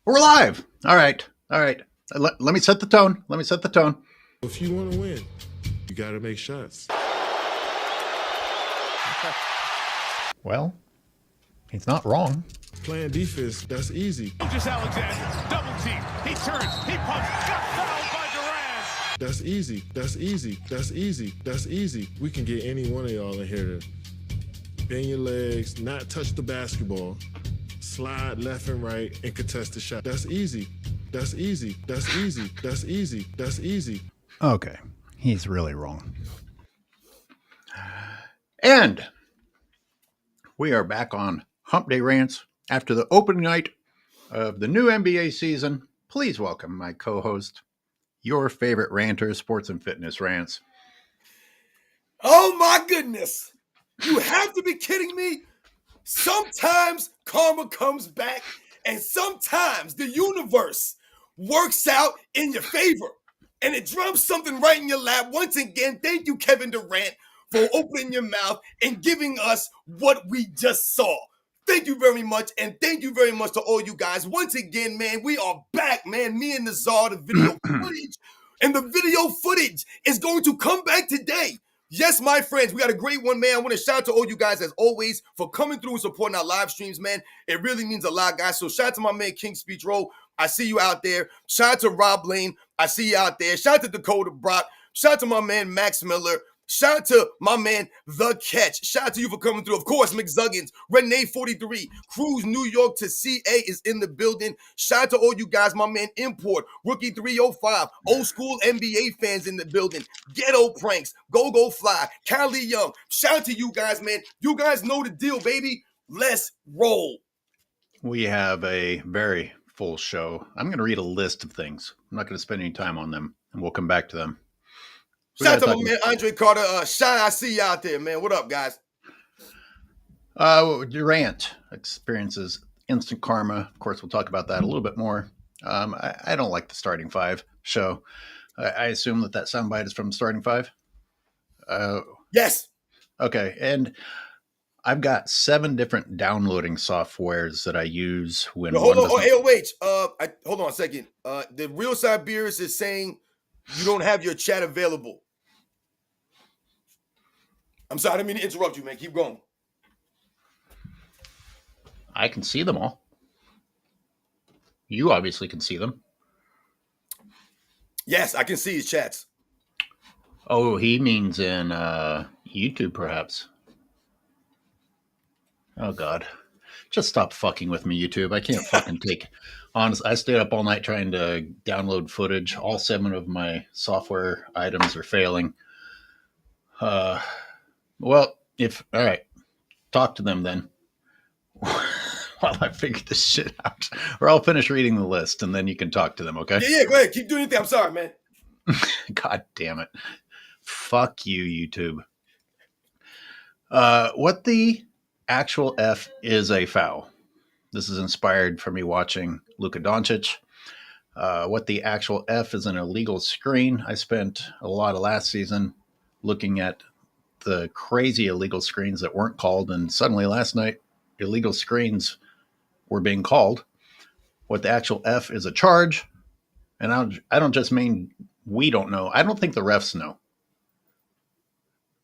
We're live. All right. Let me set the tone. If you want to win, you got to make shots. Well, he's not wrong. Playing defense, that's easy. Just Alexander, double team. He turns, he pumps, got fouled by Durant. That's easy. We can get any one of y'all in here to bend your legs, not touch the basketball, slide left and right, and contest the shot. That's easy. Okay. He's really wrong. And we are back on Hump Day Rants after the opening night of the new NBA season. Please welcome my co-host, your favorite ranter, Sports and Fitness Rants. Oh my goodness. You have to be kidding me. Sometimes karma comes back and sometimes the universe works out in your favor and it drops something right in your lap. Once again, thank you, Kevin Durant, for opening your mouth and giving us what we just saw. Thank you very much, and thank you very much to all you guys. Once again, man, we are back, man. Me and Nazar, the video footage, and the video footage is going to come back today. Yes, my friends, we got a great one, man. I want to shout out to all you guys, as always, for coming through and supporting our live streams, man. It really means a lot, guys. So shout out to my man, King Speech Roll. I see you out there. Shout out to Rob Lane. I see you out there. Shout out to Dakota Brock. Shout out to my man, Max Miller. Shout out to my man, The Catch. Shout out to you for coming through. Of course, McZuggins, Renee43, Cruz, New York to CA is in the building. Shout out to all you guys. My man, Import, Rookie 305, old school NBA fans in the building. Ghetto Pranks, Go Fly, Cali Young. Shout out to you guys, man. You guys know the deal, baby. Let's roll. We have a very full show. I'm going to read a list of things. I'm not going to spend any time on them, and we'll come back to them. Shout out to my man, Andre Carter. Shine, I see you out there, man. What up, guys? Durant experiences instant karma. Of course, we'll talk about that a little bit more. I don't like the starting five show. I assume that soundbite is from starting five? Yes. Okay, and I've got 7 different downloading softwares that I use when hold on, AOH. Hold on a second. The Real Siberius is saying you don't have your chat available. I'm sorry, I didn't mean to interrupt you, man. Keep going. I can see them all. You obviously can see them. Yes, I can see his chats. Oh, he means in YouTube, perhaps. Oh, God. Just stop fucking with me, YouTube. I can't fucking take... Honest, I stayed up all night trying to download footage. All 7 of my software items are failing. All right. Talk to them then. While I figure this shit out. Or I'll finish reading the list and then you can talk to them, okay? Yeah, go ahead. Keep doing your thing. I'm sorry, man. God damn it. Fuck you, YouTube. What the actual F is a foul? This is inspired from me watching Luka Doncic. What the actual F is an illegal screen. I spent a lot of last season looking at the crazy illegal screens that weren't called, and suddenly last night, illegal screens were being called. What the actual F is a charge, and I don't just mean we don't know. I don't think the refs know.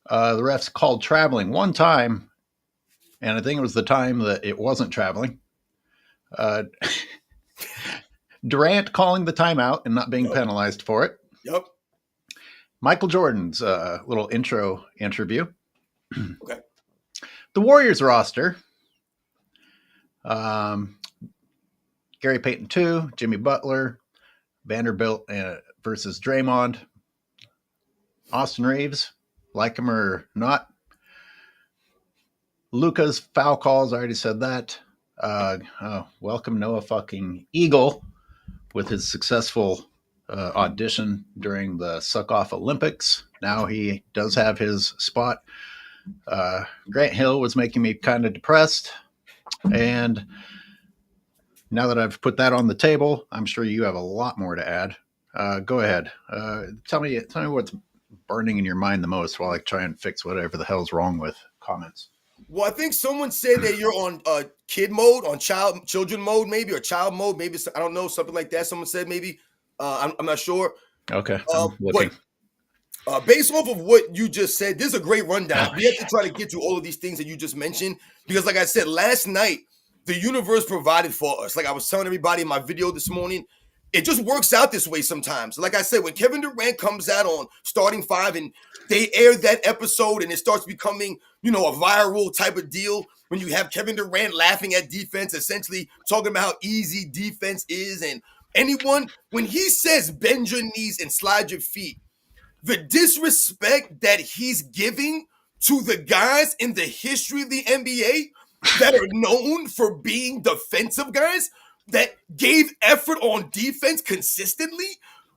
The refs called traveling one time, and I think it was the time that it wasn't traveling. Durant calling the timeout and not being penalized for it. Yep. Michael Jordan's little intro interview. Okay. The Warriors roster. Gary Payton 2, Jimmy Butler, Vanderbilt versus Draymond. Austin Reeves, like him or not. Luka's foul calls, I already said that. Welcome Noah fucking Eagle with his successful audition during the Suck Off Olympics. Now he does have his spot. Grant Hill was making me kind of depressed. And now that I've put that on the table, I'm sure you have a lot more to add. Go ahead. Tell me what's burning in your mind the most while I try and fix whatever the hell's wrong with comments. Well, I think someone said that you're on kid mode, on children mode, maybe, or child mode, maybe. I don't know, something like that. Someone said maybe. I'm not sure. Okay, I'm But looking. based off of what you just said, this is a great rundown. Oh, We have to try to get to all of these things that you just mentioned because, like I said, last night the universe provided for us. Like I was telling everybody in my video this morning, it just works out this way sometimes. Like I said, when Kevin Durant comes out on Starting Five and they air that episode and it starts becoming, a viral type of deal. When you have Kevin Durant laughing at defense, essentially talking about how easy defense is, and when he says bend your knees and slide your feet, the disrespect that he's giving to the guys in the history of the NBA that are known for being defensive guys that gave effort on defense consistently,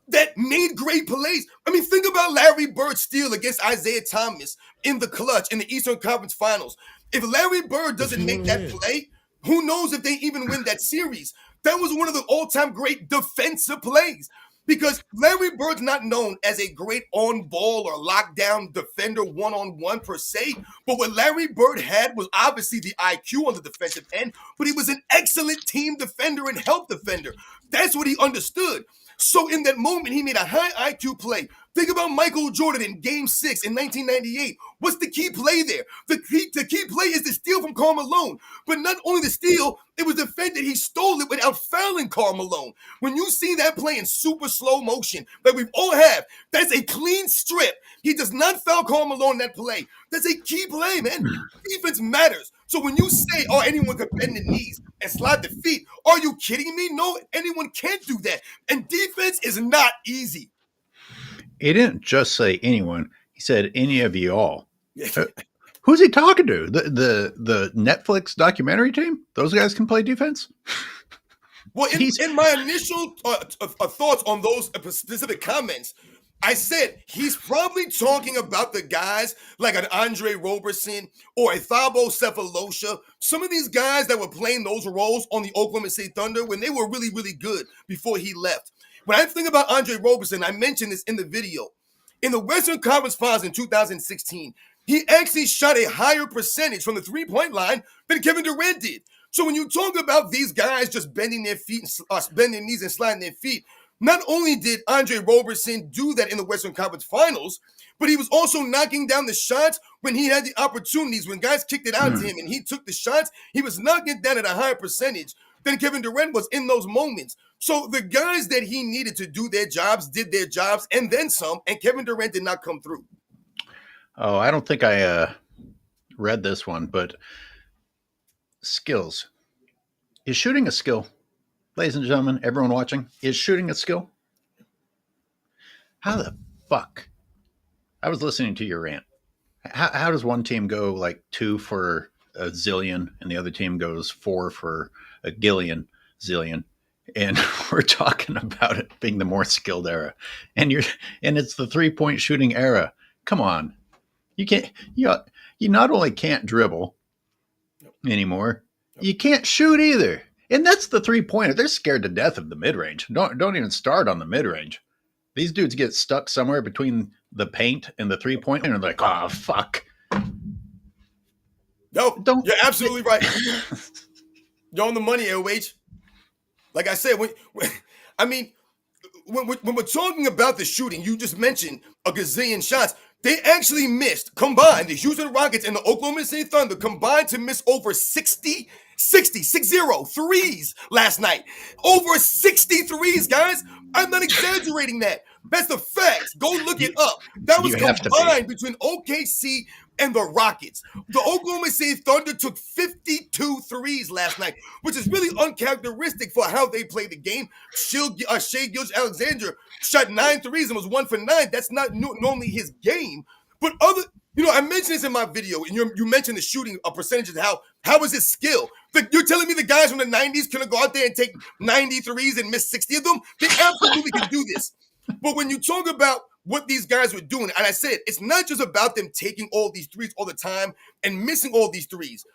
that made great plays. I mean, think about Larry Bird's steal against Isaiah Thomas in the clutch in the Eastern Conference Finals. If Larry Bird doesn't make that play, who knows if they even win that series? That was one of the all-time great defensive plays. Because Larry Bird's not known as a great on-ball or lockdown defender one-on-one per se, but what Larry Bird had was obviously the IQ on the defensive end, but he was an excellent team defender and help defender. That's what he understood. So in that moment, he made a high IQ play. Think about Michael Jordan in Game 6 in 1998. What's the key play there? The key play is the steal from Karl Malone. But not only the steal, it was the fact that he stole it without fouling Karl Malone. When you see that play in super slow motion that we've all have, that's a clean strip. He does not foul Karl Malone in that play. That's a key play, man. Defense matters. So when you say, oh, anyone could bend the knees and slide the feet, are you kidding me? No, anyone can't do that. And defense is not easy. He didn't just say anyone. He said any of you all. Who's he talking to? The Netflix documentary team? Those guys can play defense? Well, in my initial thoughts on those specific comments, I said he's probably talking about the guys like an Andre Roberson or a Thabo Cephalosha, some of these guys that were playing those roles on the Oklahoma City Thunder when they were really, really good before he left. When I think about Andre Roberson, I mentioned this in the video. In the Western Conference Finals in 2016, he actually shot a higher percentage from the three-point line than Kevin Durant did. So when you talk about these guys just bending their feet, bending their knees and sliding their feet, not only did Andre Roberson do that in the Western Conference Finals, but he was also knocking down the shots when he had the opportunities. When guys kicked it out to him and he took the shots, he was knocking it down at a higher percentage than Kevin Durant was in those moments. So the guys that he needed to do their jobs did their jobs and then some, and Kevin Durant did not come through. Oh, I don't think I read this one, but skills. Is shooting a skill? Ladies and gentlemen, everyone watching, is shooting a skill? How the fuck? I was listening to your rant. How does one team go like 2 for a zillion and the other team goes 4 for a gillion zillion? And we're talking about it being the more skilled era. And it's the 3-point shooting era. Come on. You not only can't dribble anymore, you can't shoot either. And that's the 3-pointer. They're scared to death of the mid-range. Don't even start on the mid-range. These dudes get stuck somewhere between the paint and the 3-point, and they're like, oh, fuck. No, you're absolutely right. You're on the money, AOH. Like I said, when we're talking about the shooting, you just mentioned a gazillion shots. They actually missed, combined, the Houston Rockets and the Oklahoma City Thunder combined to miss over 60 threes last night. Over 60 threes, guys. I'm not exaggerating that. That's the facts. Go look it up. That was combined between OKC and the Rockets. The Oklahoma City Thunder took 52 threes last night, which is really uncharacteristic for how they play the game. Shai Gilgeous-Alexander shot 9 threes and was 1 for 9. That's not normally his game. But I mentioned this in my video, and you mentioned the shooting percentages. How is his skill? You're telling me the guys from the 90s couldn't go out there and take 90 threes and miss 60 of them? They absolutely can do this. But when you talk about what these guys were doing, and I said, it's not just about them taking all these threes all the time and missing all these threes.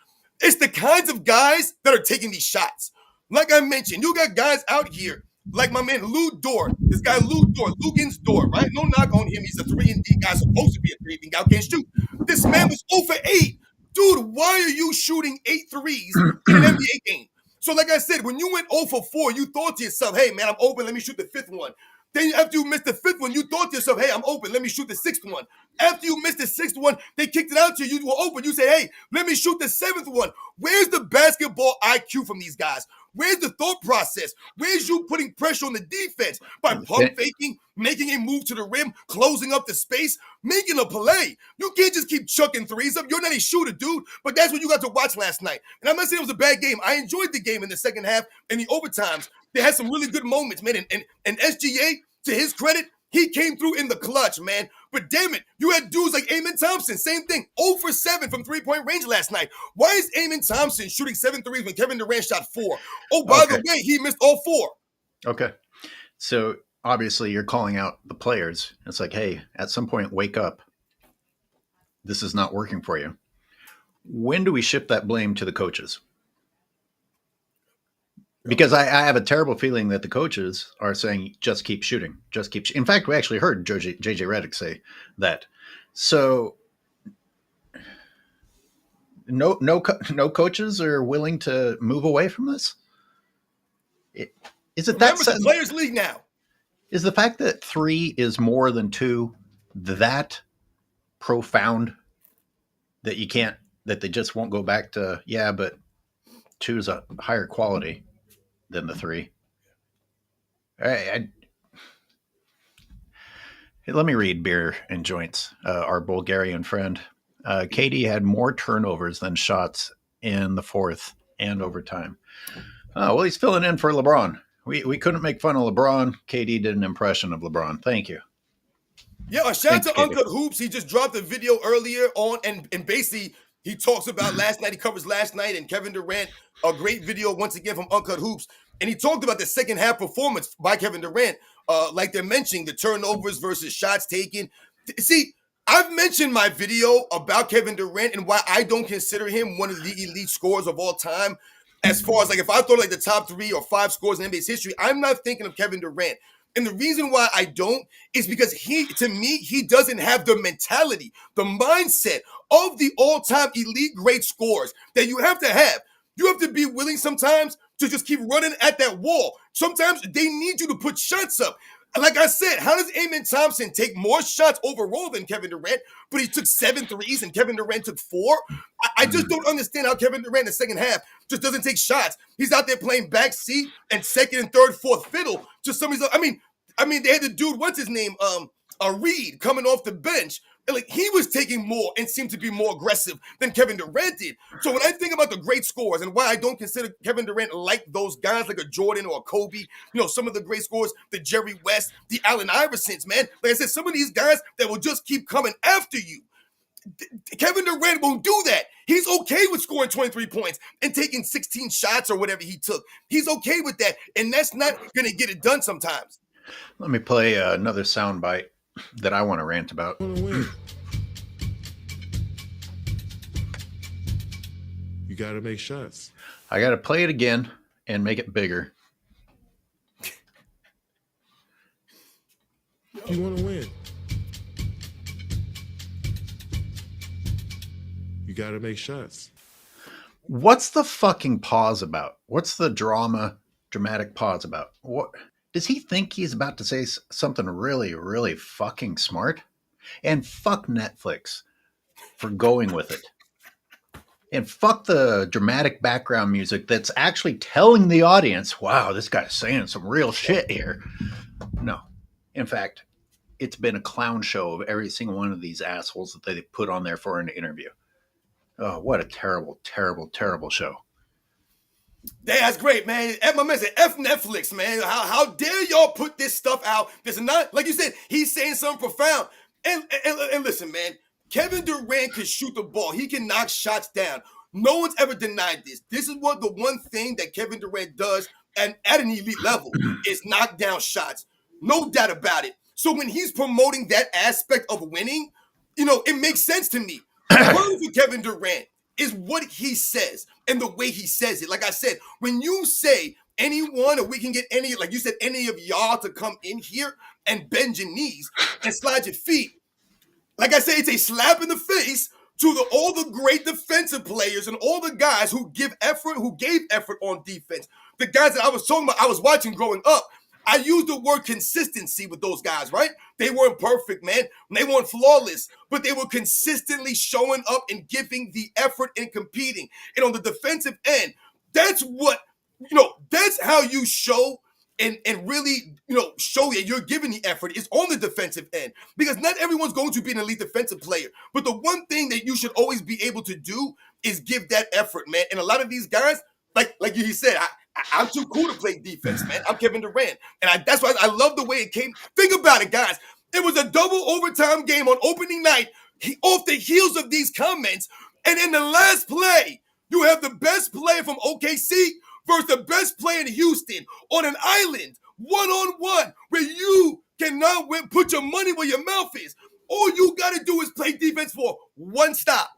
It's the kinds of guys that are taking these shots. Like I mentioned, you got guys out here like my man Lou Dort. This guy Lugans Dort, right? No knock on him. He's a 3-and-D guy, supposed to be a 3-and-D guy, can't shoot. This man was 0 for 8 dude, why are you shooting 8 threes in an NBA game? So, like I said, when you went 0 for 4, you thought to yourself, hey, man, I'm open. Let me shoot the 5th one. Then after you missed the 5th one, you thought to yourself, hey, I'm open. Let me shoot the 6th one. After you missed the 6th one, they kicked it out to you. You were open. You say, hey, let me shoot the 7th one. Where's the basketball IQ from these guys? Where's the thought process? Where's you putting pressure on the defense by pump faking, making a move to the rim, closing up the space, making a play? You can't just keep chucking threes up. You're not a shooter, dude. But that's what you got to watch last night. And I'm not saying it was a bad game. I enjoyed the game in the second half and the overtimes. They had some really good moments, man. And SGA, to his credit, he came through in the clutch, man. But damn it, you had dudes like Amen Thompson, same thing, 0 for 7 from three-point range last night. Why is Amen Thompson shooting 7 threes when Kevin Durant shot 4? Oh, by the way, he missed all 4. Okay. So obviously you're calling out the players. It's like, hey, at some point, wake up. This is not working for you. When do we shift that blame to the coaches? Because I have a terrible feeling that the coaches are saying, just keep shooting, just keep. In fact, we actually heard JJ Redick say that. So no coaches are willing to move away from this. Is it that? Remember, it's a players' league now. Is the fact that 3 is more than 2 that profound that you can't, that they just won't go back to? Yeah, but 2 is a higher quality than the 3. Let me read Beer and Joints, our Bulgarian friend. KD had more turnovers than shots in the 4th and overtime. Well, he's filling in for LeBron. We couldn't make fun of LeBron. KD did an impression of LeBron. Thank you. Yeah, a shout out to Uncut Hoops. He just dropped a video earlier on, and basically he talks about last night. He covers last night and Kevin Durant. A great video once again from Uncut Hoops. And he talked about the second half performance by Kevin Durant. Like they're mentioning, the turnovers versus shots taken. See, I've mentioned my video about Kevin Durant and why I don't consider him one of the elite scorers of all time. As far as like if I thought like the top 3 or 5 scores in NBA's history, I'm not thinking of Kevin Durant. And the reason why I don't is because to me, he doesn't have the mentality, the mindset of the all-time elite great scorers that you have to have. You have to be willing sometimes to just keep running at that wall. Sometimes they need you to put shots up. Like I said, how does Amen Thompson take more shots overall than Kevin Durant, but he took 7 threes and Kevin Durant took 4? I just don't understand how Kevin Durant in the second half just doesn't take shots. He's out there playing backseat and second and third, fourth fiddle to some of these. I mean, they had the dude, what's his name? Reed coming off the bench. And like he was taking more and seemed to be more aggressive than Kevin Durant did. So when I think about the great scorers and why I don't consider Kevin Durant like those guys like a Jordan or a Kobe, some of the great scorers, the Jerry West, the Allen Iversons, man. Like I said, some of these guys that will just keep coming after you. Kevin Durant won't do that. He's okay with scoring 23 points and taking 16 shots or whatever he took. He's okay with that, and that's not going to get it done sometimes. Let me play another soundbite that I want to rant about. You got to make shots. I got to play it again and make it bigger. You want to win. You got to make shots. What's the fucking pause about? What's the dramatic pause about? What does he think he's about to say something really, really fucking smart? And fuck Netflix for going with it. And fuck the dramatic background music that's actually telling the audience, wow, this guy's saying some real shit here. No. In fact, it's been a clown show of every single one of these assholes that they put on there for an interview. Oh, what a terrible, terrible, terrible show. Yeah, that's great, man. My man said, F Netflix, man. How dare y'all put this stuff out? This is not, like you said, he's saying something profound. And listen, man, Kevin Durant can shoot the ball. He can knock shots down. No one's ever denied this. This is what the one thing that Kevin Durant does and at an elite level is knock down shots. No doubt about it. So when he's promoting that aspect of winning, it makes sense to me. The problem with Kevin Durant is what he says and the way he says it. Like I said, when you say anyone, or we can get any, like you said, any of y'all to come in here and bend your knees and slide your feet, like I say, it's a slap in the face to all the great defensive players and all the guys who gave effort on defense. The guys that I was talking about, I was watching growing up. I used the word consistency with those guys, right? They weren't perfect, man. They weren't flawless, but they were consistently showing up and giving the effort and competing. And on the defensive end, that's what, that's how you show and really, show that you're giving the effort is on the defensive end, because not everyone's going to be an elite defensive player. But the one thing that you should always be able to do is give that effort, man. And a lot of these guys, like he said, I'm too cool to play defense, man. I'm Kevin Durant. And that's why I love the way it came. Think about it, guys. It was a double overtime game on opening night, off the heels of these comments. And in the last play, you have the best player from OKC versus the best player in Houston on an island, one-on-one, where you cannot put your money where your mouth is. All you got to do is play defense for one stop.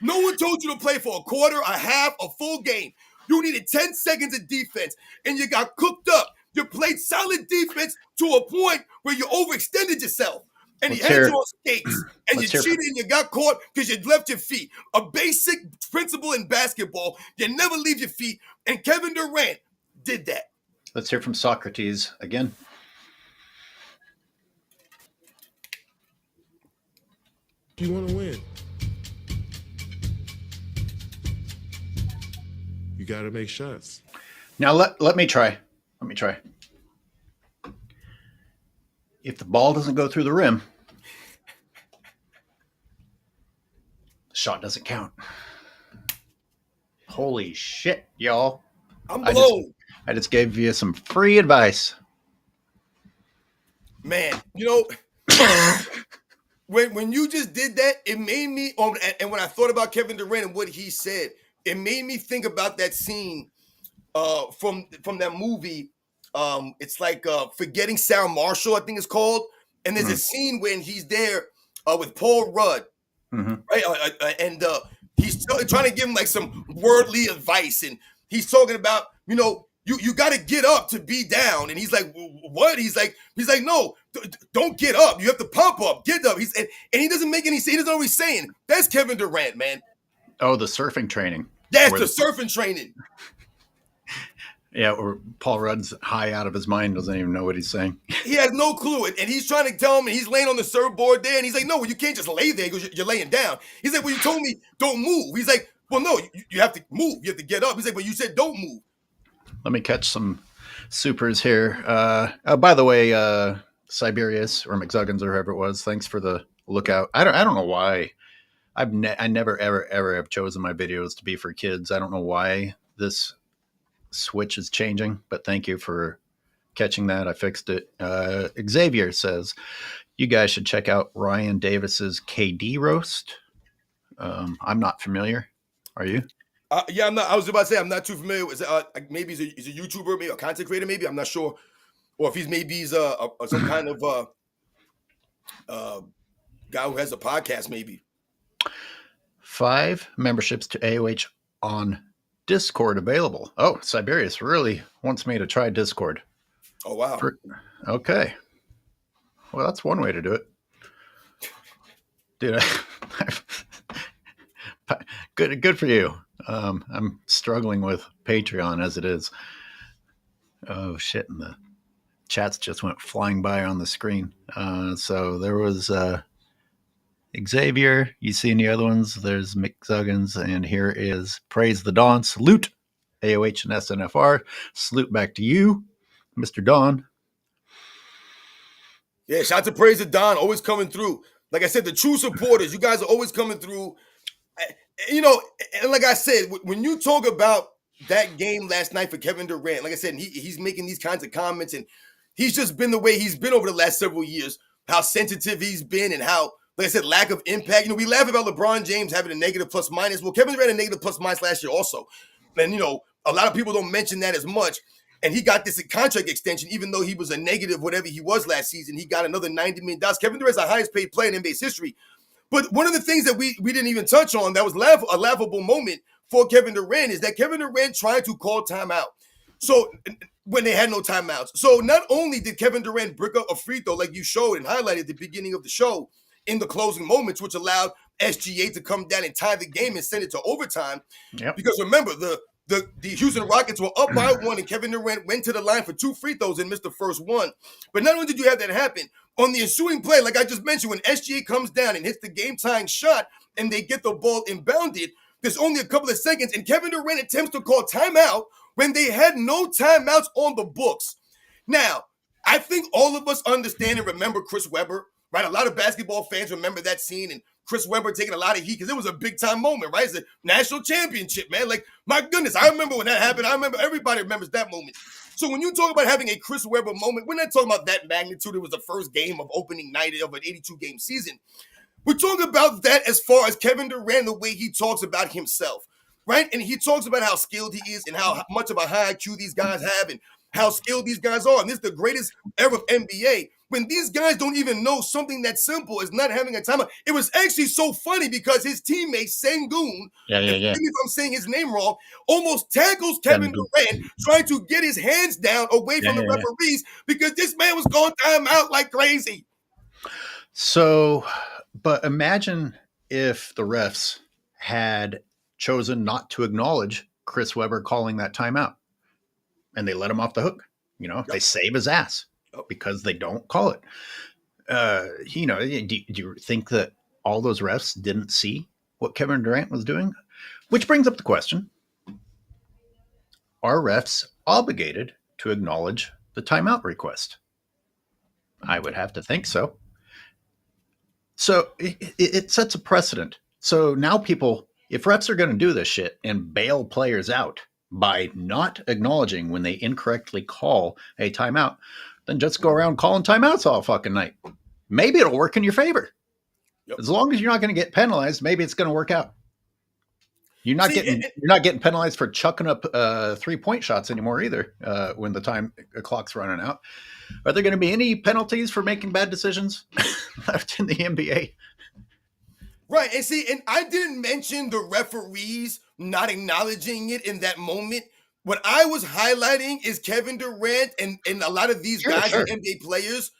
No one told you to play for a quarter, a half, a full game. You needed 10 seconds of defense, and you got cooked up. You played solid defense to a point where you overextended yourself. And you had you on skates, and you cheated and you got caught because you left your feet. A basic principle in basketball, you never leave your feet, and Kevin Durant did that. Let's hear from Socrates again. You want to win. You got to make shots. Now let me try. Let me try. If the ball doesn't go through the rim, the shot doesn't count. Holy shit, y'all. I'm blown. I just gave you some free advice. Man, when you just did that, it made me, and when I thought about Kevin Durant and what he said, it made me think about that scene from that movie. It's like Forgetting Sarah Marshall, I think it's called. And there's a scene when he's there with Paul Rudd, right? And he's trying to give him like some worldly advice, and he's talking about, you got to get up to be down. And he's like, what? He's like, no, don't get up. You have to pump up, get up. And he doesn't make any sense. He doesn't know what he's saying. That's Kevin Durant, man. Oh, the surfing training. That's the surfing training. Yeah, or Paul Rudd's high out of his mind, doesn't even know what he's saying. He has no clue. And he's trying to tell him, and he's laying on the surfboard there, and he's like, no, well, you can't just lay there because you're laying down. He's like, well, you told me don't move. He's like, well, no, you have to move. You have to get up. He's like, well, you said don't move. Let me catch some supers here. By the way, Siberius or McZuggins or whoever it was, thanks for the lookout. I don't know why. I never ever have chosen my videos to be for kids. I don't know why this switch is changing, but thank you for catching that. I fixed it. Xavier says you guys should check out Ryan Davis's KD roast. I'm not familiar. Are you? Yeah, I'm not. I was about to say I'm not too familiar with. Maybe he's a YouTuber, maybe a content creator. Maybe I'm not sure, or if he's some kind of guy who has a podcast. Maybe 5 memberships to AOH on Discord available. Oh, Siberius really wants me to try Discord. Oh, wow. Okay. Well, that's one way to do it. Dude, good for you. I'm struggling with Patreon as it is. Oh, shit. And the chats just went flying by on the screen. So there was Xavier. You see any other ones? There's McZuggins, and here is Praise the Dawn. Salute, AOH and SNFR. Salute back to you, Mr. Dawn. Yeah, shout out to Praise the Dawn, always coming through. Like I said, the true supporters, you guys are always coming through. And like I said, when you talk about that game last night for Kevin Durant, like I said, he's making these kinds of comments, and he's just been the way he's been over the last several years, how sensitive he's been and how, like I said, lack of impact. We laugh about LeBron James having a negative plus minus. Well, Kevin Durant had a negative plus minus last year also. And, a lot of people don't mention that as much. And he got this contract extension, even though he was a negative, whatever he was last season. He got another $90 million. Kevin Durant's the highest paid player in NBA's history. But one of the things that we didn't even touch on that was a laughable moment for Kevin Durant is that Kevin Durant tried to call timeout. So when they had no timeouts. So not only did Kevin Durant brick up a free throw like you showed and highlighted at the beginning of the show in the closing moments, which allowed SGA to come down and tie the game and send it to overtime. Yep. Because remember, the Houston Rockets were up by 1, and Kevin Durant went to the line for 2 free throws and missed the first one. But not only did you have that happen, on the ensuing play, like I just mentioned, when SGA comes down and hits the game-tying shot and they get the ball inbounded, there's only a couple of seconds, and Kevin Durant attempts to call timeout when they had no timeouts on the books. Now, I think all of us understand and remember Chris Webber, right? A lot of basketball fans remember that scene and Chris Webber taking a lot of heat because it was a big-time moment, right? It's a national championship, man. Like, my goodness, I remember when that happened. I remember everybody remembers that moment. So when you talk about having a Chris Webber moment, we're not talking about that magnitude. It was the first game of opening night of an 82-game season. We're talking about that as far as Kevin Durant, the way he talks about himself, right? And he talks about how skilled he is and how much of a high IQ these guys have and how skilled these guys are. And this is the greatest era of NBA. When these guys don't even know something that simple as not having a timeout. It was actually so funny because his teammate, Sengun, if I'm saying his name wrong, almost tackles Kevin Durant trying to get his hands down away from the referees because this man was going timeout like crazy. So, but imagine if the refs had chosen not to acknowledge Chris Webber calling that timeout and they let him off the hook. You know, they save his ass because they don't call it. You know, do you think that all those refs didn't see what Kevin Durant was doing? Which brings up the question, are refs obligated to acknowledge the timeout request? I would have to think so. So it sets a precedent. So now people, if refs are going to do this shit and bail players out by not acknowledging when they incorrectly call a timeout, then just go around calling timeouts all fucking night. Maybe it'll work in your favor. Yep. As long as you're not going to get penalized, maybe it's going to work out. You're not getting penalized for chucking up 3-point shots anymore either when the time clock's running out. Are there going to be any penalties for making bad decisions left in the NBA? Right. And see, and I didn't mention the referees not acknowledging it in that moment. What I was highlighting is Kevin Durant and a lot of these guys and NBA players,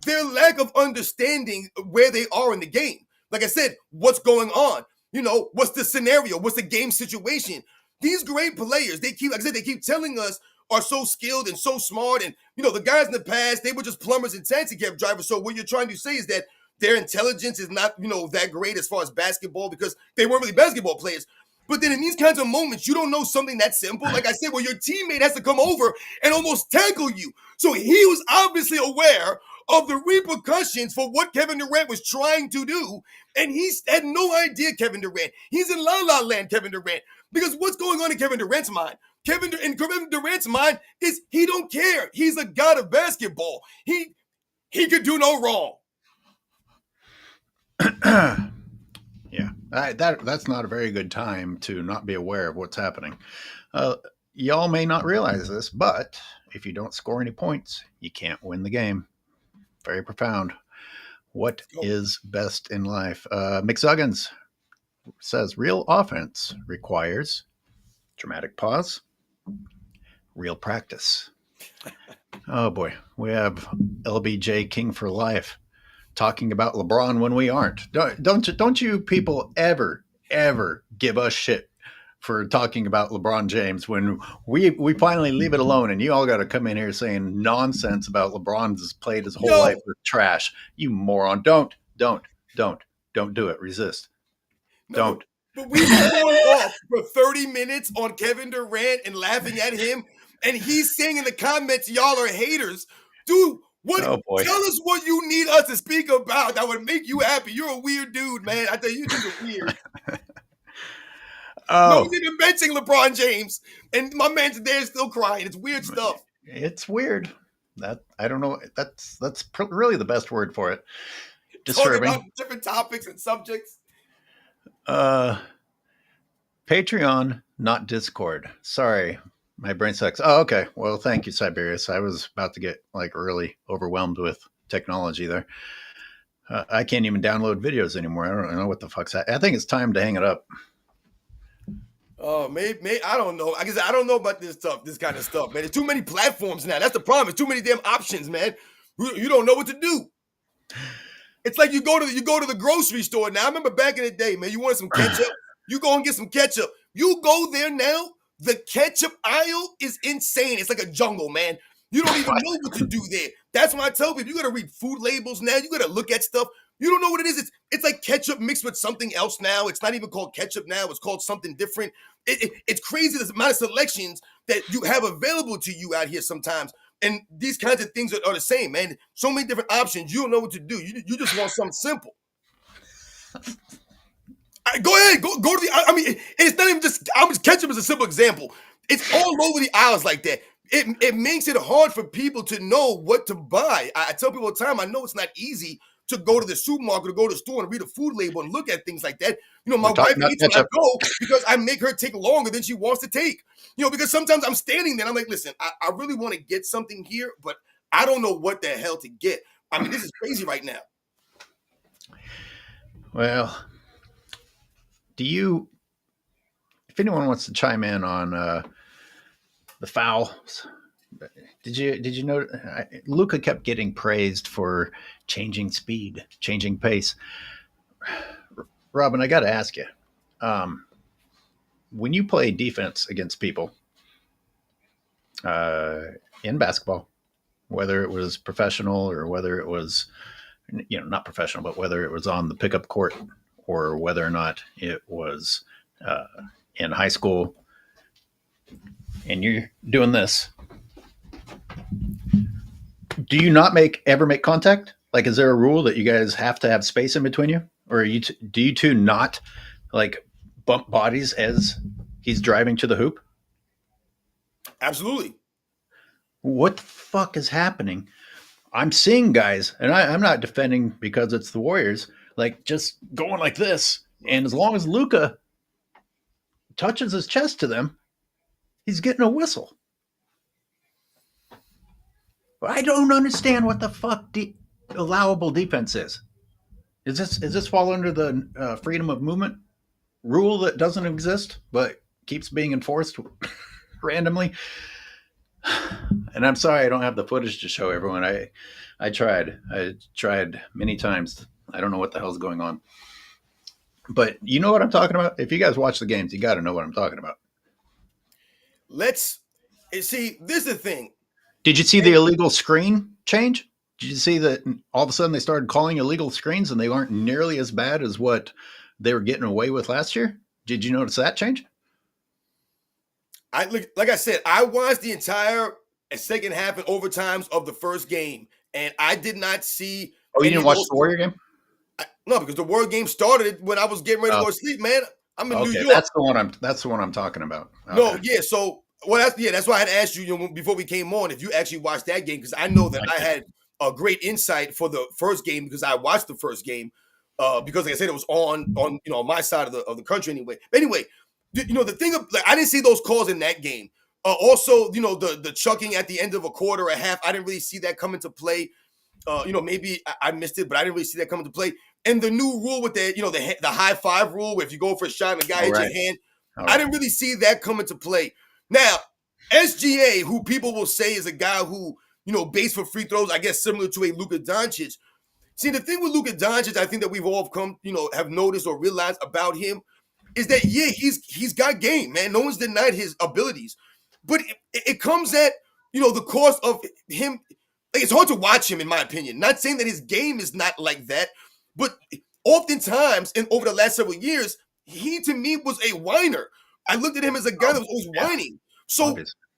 their lack of understanding where they are in the game. Like I said, what's going on? You know, what's the scenario? What's the game situation? These great players, they keep telling us, are so skilled and so smart. And, you know, the guys in the past, they were just plumbers and taxi cab drivers. So what you're trying to say is that their intelligence is not, you know, that great as far as basketball because they weren't really basketball players. But then in these kinds of moments, you don't know something that simple. Like I said, where your teammate has to come over and almost tackle you. So he was obviously aware of the repercussions for what Kevin Durant was trying to do. And he had no idea, Kevin Durant. He's in la-la land, Kevin Durant. Because what's going on in Kevin Durant's mind? Kevin Durant's mind is he don't care. He's a god of basketball. He could do no wrong. Yeah, that's not a very good time to not be aware of what's happening. Y'all may not realize this, but if you don't score any points, you can't win the game. Very profound. What is best in life? McZuggins says real offense requires dramatic pause, real practice. Oh boy, we have LBJ King for life talking about LeBron when we aren't. Don't you people ever give us shit for talking about LeBron James when we finally leave it alone and you all got to come in here saying nonsense about LeBron's played his whole life with trash. You moron. Don't do it. Resist. Don't. But we were going off for 30 minutes on Kevin Durant and laughing at him, and he's saying in the comments, y'all are haters. Dude, tell us what you need us to speak about that would make you happy. You're a weird dude, man. I tell you just are weird. No one's even mentioning LeBron James, and my man's there still crying. It's weird stuff. It's weird. I don't know. That's really the best word for it. Disturbing. Talking about different topics and subjects. Patreon, not Discord. Sorry, my brain sucks. Oh, okay. Well, thank you, Siberius. I was about to get really overwhelmed with technology there. I can't even download videos anymore. I don't know what the fuck's that. I think it's time to hang it up. Oh, maybe I don't know. I guess I don't know about this kind of stuff, man. There's too many platforms now. That's the problem. There's too many damn options, man. You don't know what to do. It's like you go to the grocery store now. I remember back in the day, man. You wanted some ketchup, you go and get some ketchup. You go there now. The ketchup aisle is insane. It's like a jungle, man. You don't even know what to do there. That's why I tell people you got to read food labels now. You got to look at stuff. You don't know what it is. It's like ketchup mixed with something else now. It's not even called ketchup now. It's called something different. It's crazy the amount of selections that you have available to you out here sometimes. And these kinds of things are the same, man. So many different options. You don't know what to do. You just want something simple. Go ahead. Go to the. I mean, it's not even just. Ketchup is a simple example. It's all over the aisles like that. It makes it hard for people to know what to buy. I tell people all the time, I know it's not easy to go to the supermarket or go to the store and read a food label and look at things like that. You know, my wife hates when I go because I make her take longer than she wants to take. You know, because sometimes I'm standing there and I'm like, listen, I really want to get something here, but I don't know what the hell to get. I mean, this is crazy right now. Well, if anyone wants to chime in on the fouls, did you know Luka kept getting praised for changing speed, changing pace? Robin, I got to ask you, when you play defense against people in basketball, whether it was professional or whether it was, not professional, but whether it was on the pickup court or whether or not it was in high school, and you're doing this, do you not ever make contact? Like, is there a rule that you guys have to have space in between you, or do you two not like bump bodies as he's driving to the hoop? Absolutely. What the fuck is happening? I'm seeing guys, and I'm not defending because it's the Warriors, like just going like this, and as long as Luka touches his chest to them, he's getting a whistle. I don't understand what the fuck allowable defense is. Is this fall under the freedom of movement rule that doesn't exist but keeps being enforced randomly? And I'm sorry I don't have the footage to show everyone. I tried many times. I don't know what the hell's going on. But you know what I'm talking about? If you guys watch the games, you got to know what I'm talking about. Let's see. This is the thing. Did you see the illegal screen change? Did you see that all of a sudden they started calling illegal screens and they aren't nearly as bad as what they were getting away with last year? Did you notice that change? Like I said, I watched the entire second half and overtimes of the first game, and I did not see. Oh, you didn't watch the Warrior game? No, because the Warrior game started when I was getting ready to go to sleep, man. I'm in New York. That's the one I'm talking about. Okay. No, yeah. So, that's why I had asked you, before we came on, if you actually watched that game, because I know that I had a great insight for the first game because I watched the first game. Because, like I said, it was on my side of the country anyway. Anyway, the thing of, like, I didn't see those calls in that game. Also, the chucking at the end of a quarter or a half, I didn't really see that come into play. Maybe I missed it, but I didn't really see that come into play. And the new rule with the high five rule, where if you go for a shot and the guy hits your hand, I didn't really see that come into play. Now, SGA, who people will say is a guy who, based for free throws, I guess similar to a Luka Doncic. See, the thing with Luka Doncic, I think that we've all have noticed or realized about him is that, yeah, he's got game, man. No one's denied his abilities. But it comes at, the cost of him. Like, it's hard to watch him, in my opinion. Not saying that his game is not like that, but oftentimes, and over the last several years, he, to me, was a whiner. I looked at him as a guy that was always whining. So,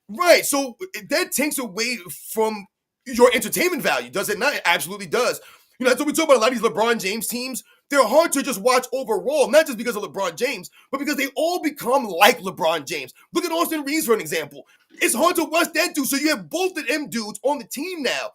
right. So that takes away from your entertainment value, does it not? It absolutely does. That's what we talk about. A lot of these LeBron James teams, they're hard to just watch overall, not just because of LeBron James, but because they all become like LeBron James. Look at Austin Reeves, for an example. It's hard to watch that dude. So you have both of them dudes on the team now.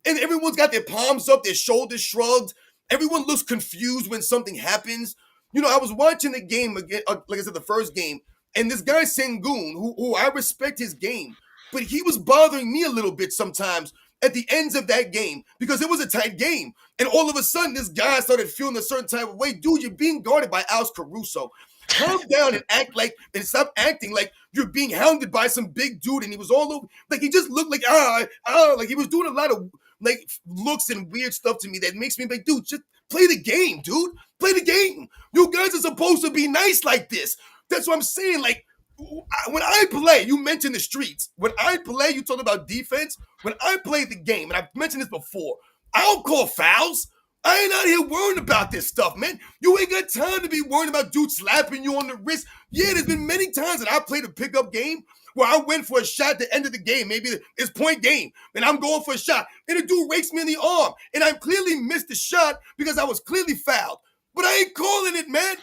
And everyone's got their palms up, their shoulders shrugged. Everyone looks confused when something happens. I was watching the game again, like I said, the first game, and this guy Sengun, who I respect his game, but he was bothering me a little bit sometimes at the ends of that game because it was a tight game. And all of a sudden, this guy started feeling a certain type of way. Dude, you're being guarded by Alex Caruso. Calm down and stop acting like you're being hounded by some big dude. And he was all over, like he just looked like he was doing a lot of like looks and weird stuff to me that makes me like, dude, just play the game, dude. Play the game. You guys are supposed to be nice like this. That's what I'm saying. Like, when I play, you mentioned the streets. When I play, you talk about defense. When I play the game, and I've mentioned this before, I don't call fouls. I ain't out here worrying about this stuff, man. You ain't got time to be worrying about dudes slapping you on the wrist. Yeah, there's been many times that I played a pickup game where I went for a shot at the end of the game. Maybe it's point game, and I'm going for a shot, and a dude rakes me in the arm, and I clearly missed the shot because I was clearly fouled. But I ain't calling it, man.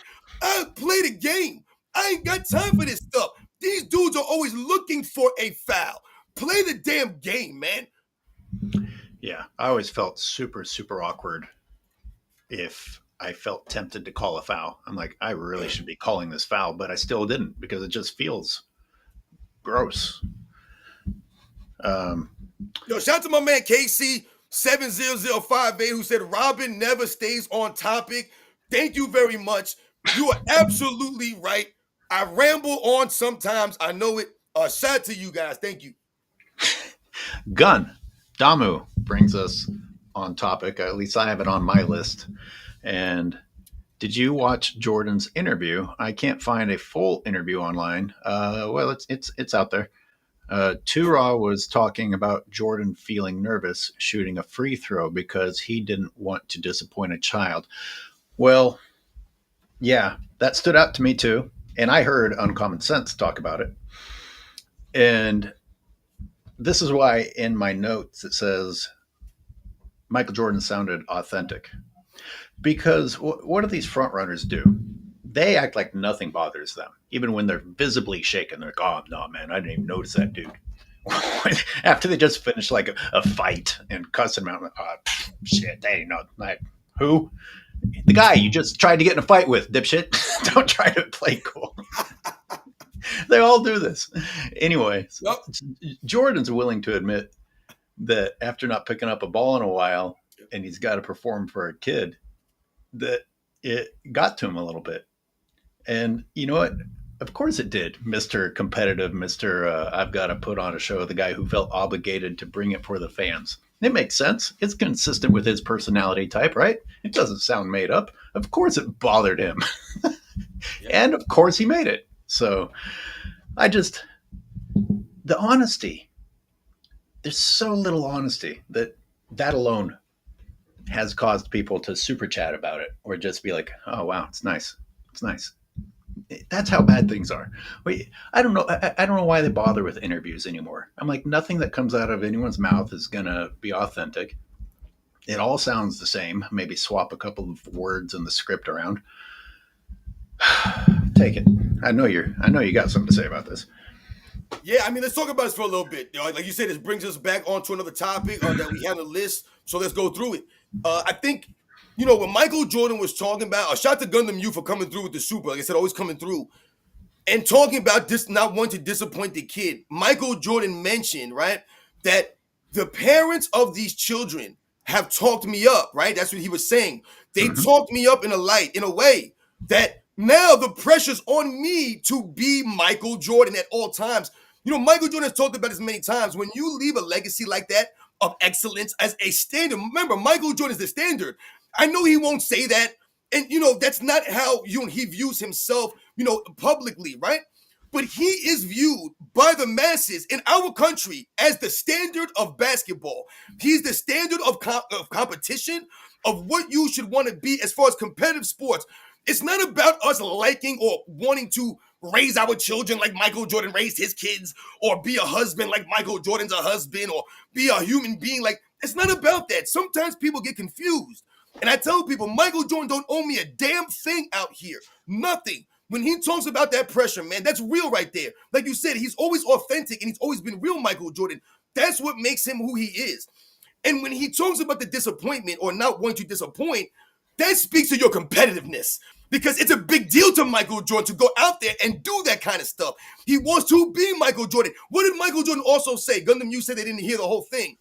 I play the game. I ain't got time for this stuff. These dudes are always looking for a foul. Play the damn game, man. Yeah, I always felt super, super awkward if I felt tempted to call a foul. I'm like, I really should be calling this foul, but I still didn't because it just feels gross. Yo, shout out to my man KC70058 who said Robin never stays on topic. Thank you very much. You are absolutely right. I ramble on sometimes. I know it. Shout out to you guys. Thank you. Gun. Damu brings us on topic. At least I have it on my list. And did you watch Jordan's interview? I can't find a full interview online. Well, it's out there. Tura was talking about Jordan feeling nervous shooting a free throw because he didn't want to disappoint a child. Well, yeah, that stood out to me too. And I heard Uncommon Sense talk about it. And this is why in my notes it says Michael Jordan sounded authentic. Because what do these front runners do? They act like nothing bothers them, even when they're visibly shaken. They're like, "Oh no, man, I didn't even notice that dude." After they just finished like a fight and cussing him out, shit, they ain't know. Like, who? The guy you just tried to get in a fight with, dipshit. Don't try to play cool. They all do this. Anyway, Yep. Jordan's willing to admit that after not picking up a ball in a while and he's got to perform for a kid, that it got to him a little bit. And you know what? Of course it did, Mr. Competitive, Mr. I've got to put on a show, the guy who felt obligated to bring it for the fans. It makes sense. It's consistent with his personality type, right? It doesn't sound made up. Of course it bothered him. And of course he made it. So the honesty, there's so little honesty that alone has caused people to super chat about it or just be like, oh, wow, it's nice. It's nice. That's how bad things are. Wait, I don't know. I don't know why they bother with interviews anymore. I'm like, nothing that comes out of anyone's mouth is going to be authentic. It all sounds the same. Maybe swap a couple of words in the script around. Take it. I know you got something to say about this. Yeah, I mean, let's talk about this for a little bit. Like you said, this brings us back onto another topic that we had on the list. So let's go through it. I think, when Michael Jordan was talking about, shout out to Gundam U for coming through with the super. Like I said, always coming through. And talking about this, not wanting to disappoint the kid. Michael Jordan mentioned, right, that the parents of these children have talked me up, right? That's what he was saying. They talked me up in a way that now the pressure's on me to be Michael Jordan at all times. Michael Jordan has talked about this many times. When you leave a legacy like that of excellence as a standard, remember, Michael Jordan is the standard. I know he won't say that. And, that's not how he views himself, publicly, right? But he is viewed by the masses in our country as the standard of basketball. He's the standard of competition, of what you should want to be as far as competitive sports. It's not about us liking or wanting to raise our children like Michael Jordan raised his kids, or be a husband like Michael Jordan's a husband, or be a human being like, it's not about that. Sometimes people get confused. And I tell people, Michael Jordan don't owe me a damn thing out here. Nothing. When he talks about that pressure, man, that's real right there. Like you said, he's always authentic and he's always been real, Michael Jordan. That's what makes him who he is. And when he talks about the disappointment or not wanting to disappoint, that speaks to your competitiveness. Because it's a big deal to Michael Jordan to go out there and do that kind of stuff. He wants to be Michael Jordan. What did Michael Jordan also say? Gundam, you said they didn't hear the whole thing.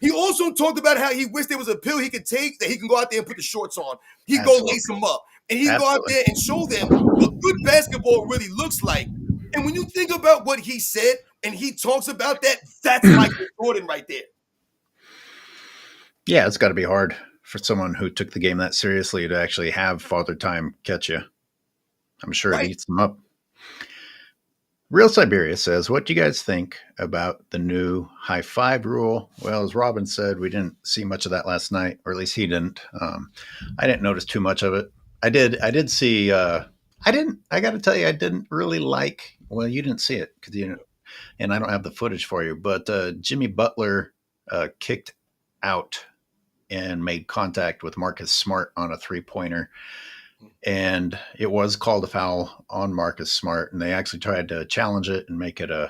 He also talked about how he wished there was a pill he could take that he can go out there and put the shorts on. He'd go lace them up. And he'd go out there and show them what good basketball really looks like. And when you think about what he said and he talks about that, that's Michael Jordan right there. Yeah, it's got to be hard for someone who took the game that seriously to actually have Father Time catch you. I'm sure it Right. eats them up. Real Siberia says, what do you guys think about the new high five rule? Well, as Robin said, we didn't see much of that last night, or at least he didn't. I didn't notice too much of it. I did see, I got to tell you, I didn't really like, well, you didn't see it because you, and I don't have the footage for you, but Jimmy Butler kicked out and made contact with Marcus Smart on a 3-pointer, and it was called a foul on Marcus Smart, and they actually tried to challenge it and make it an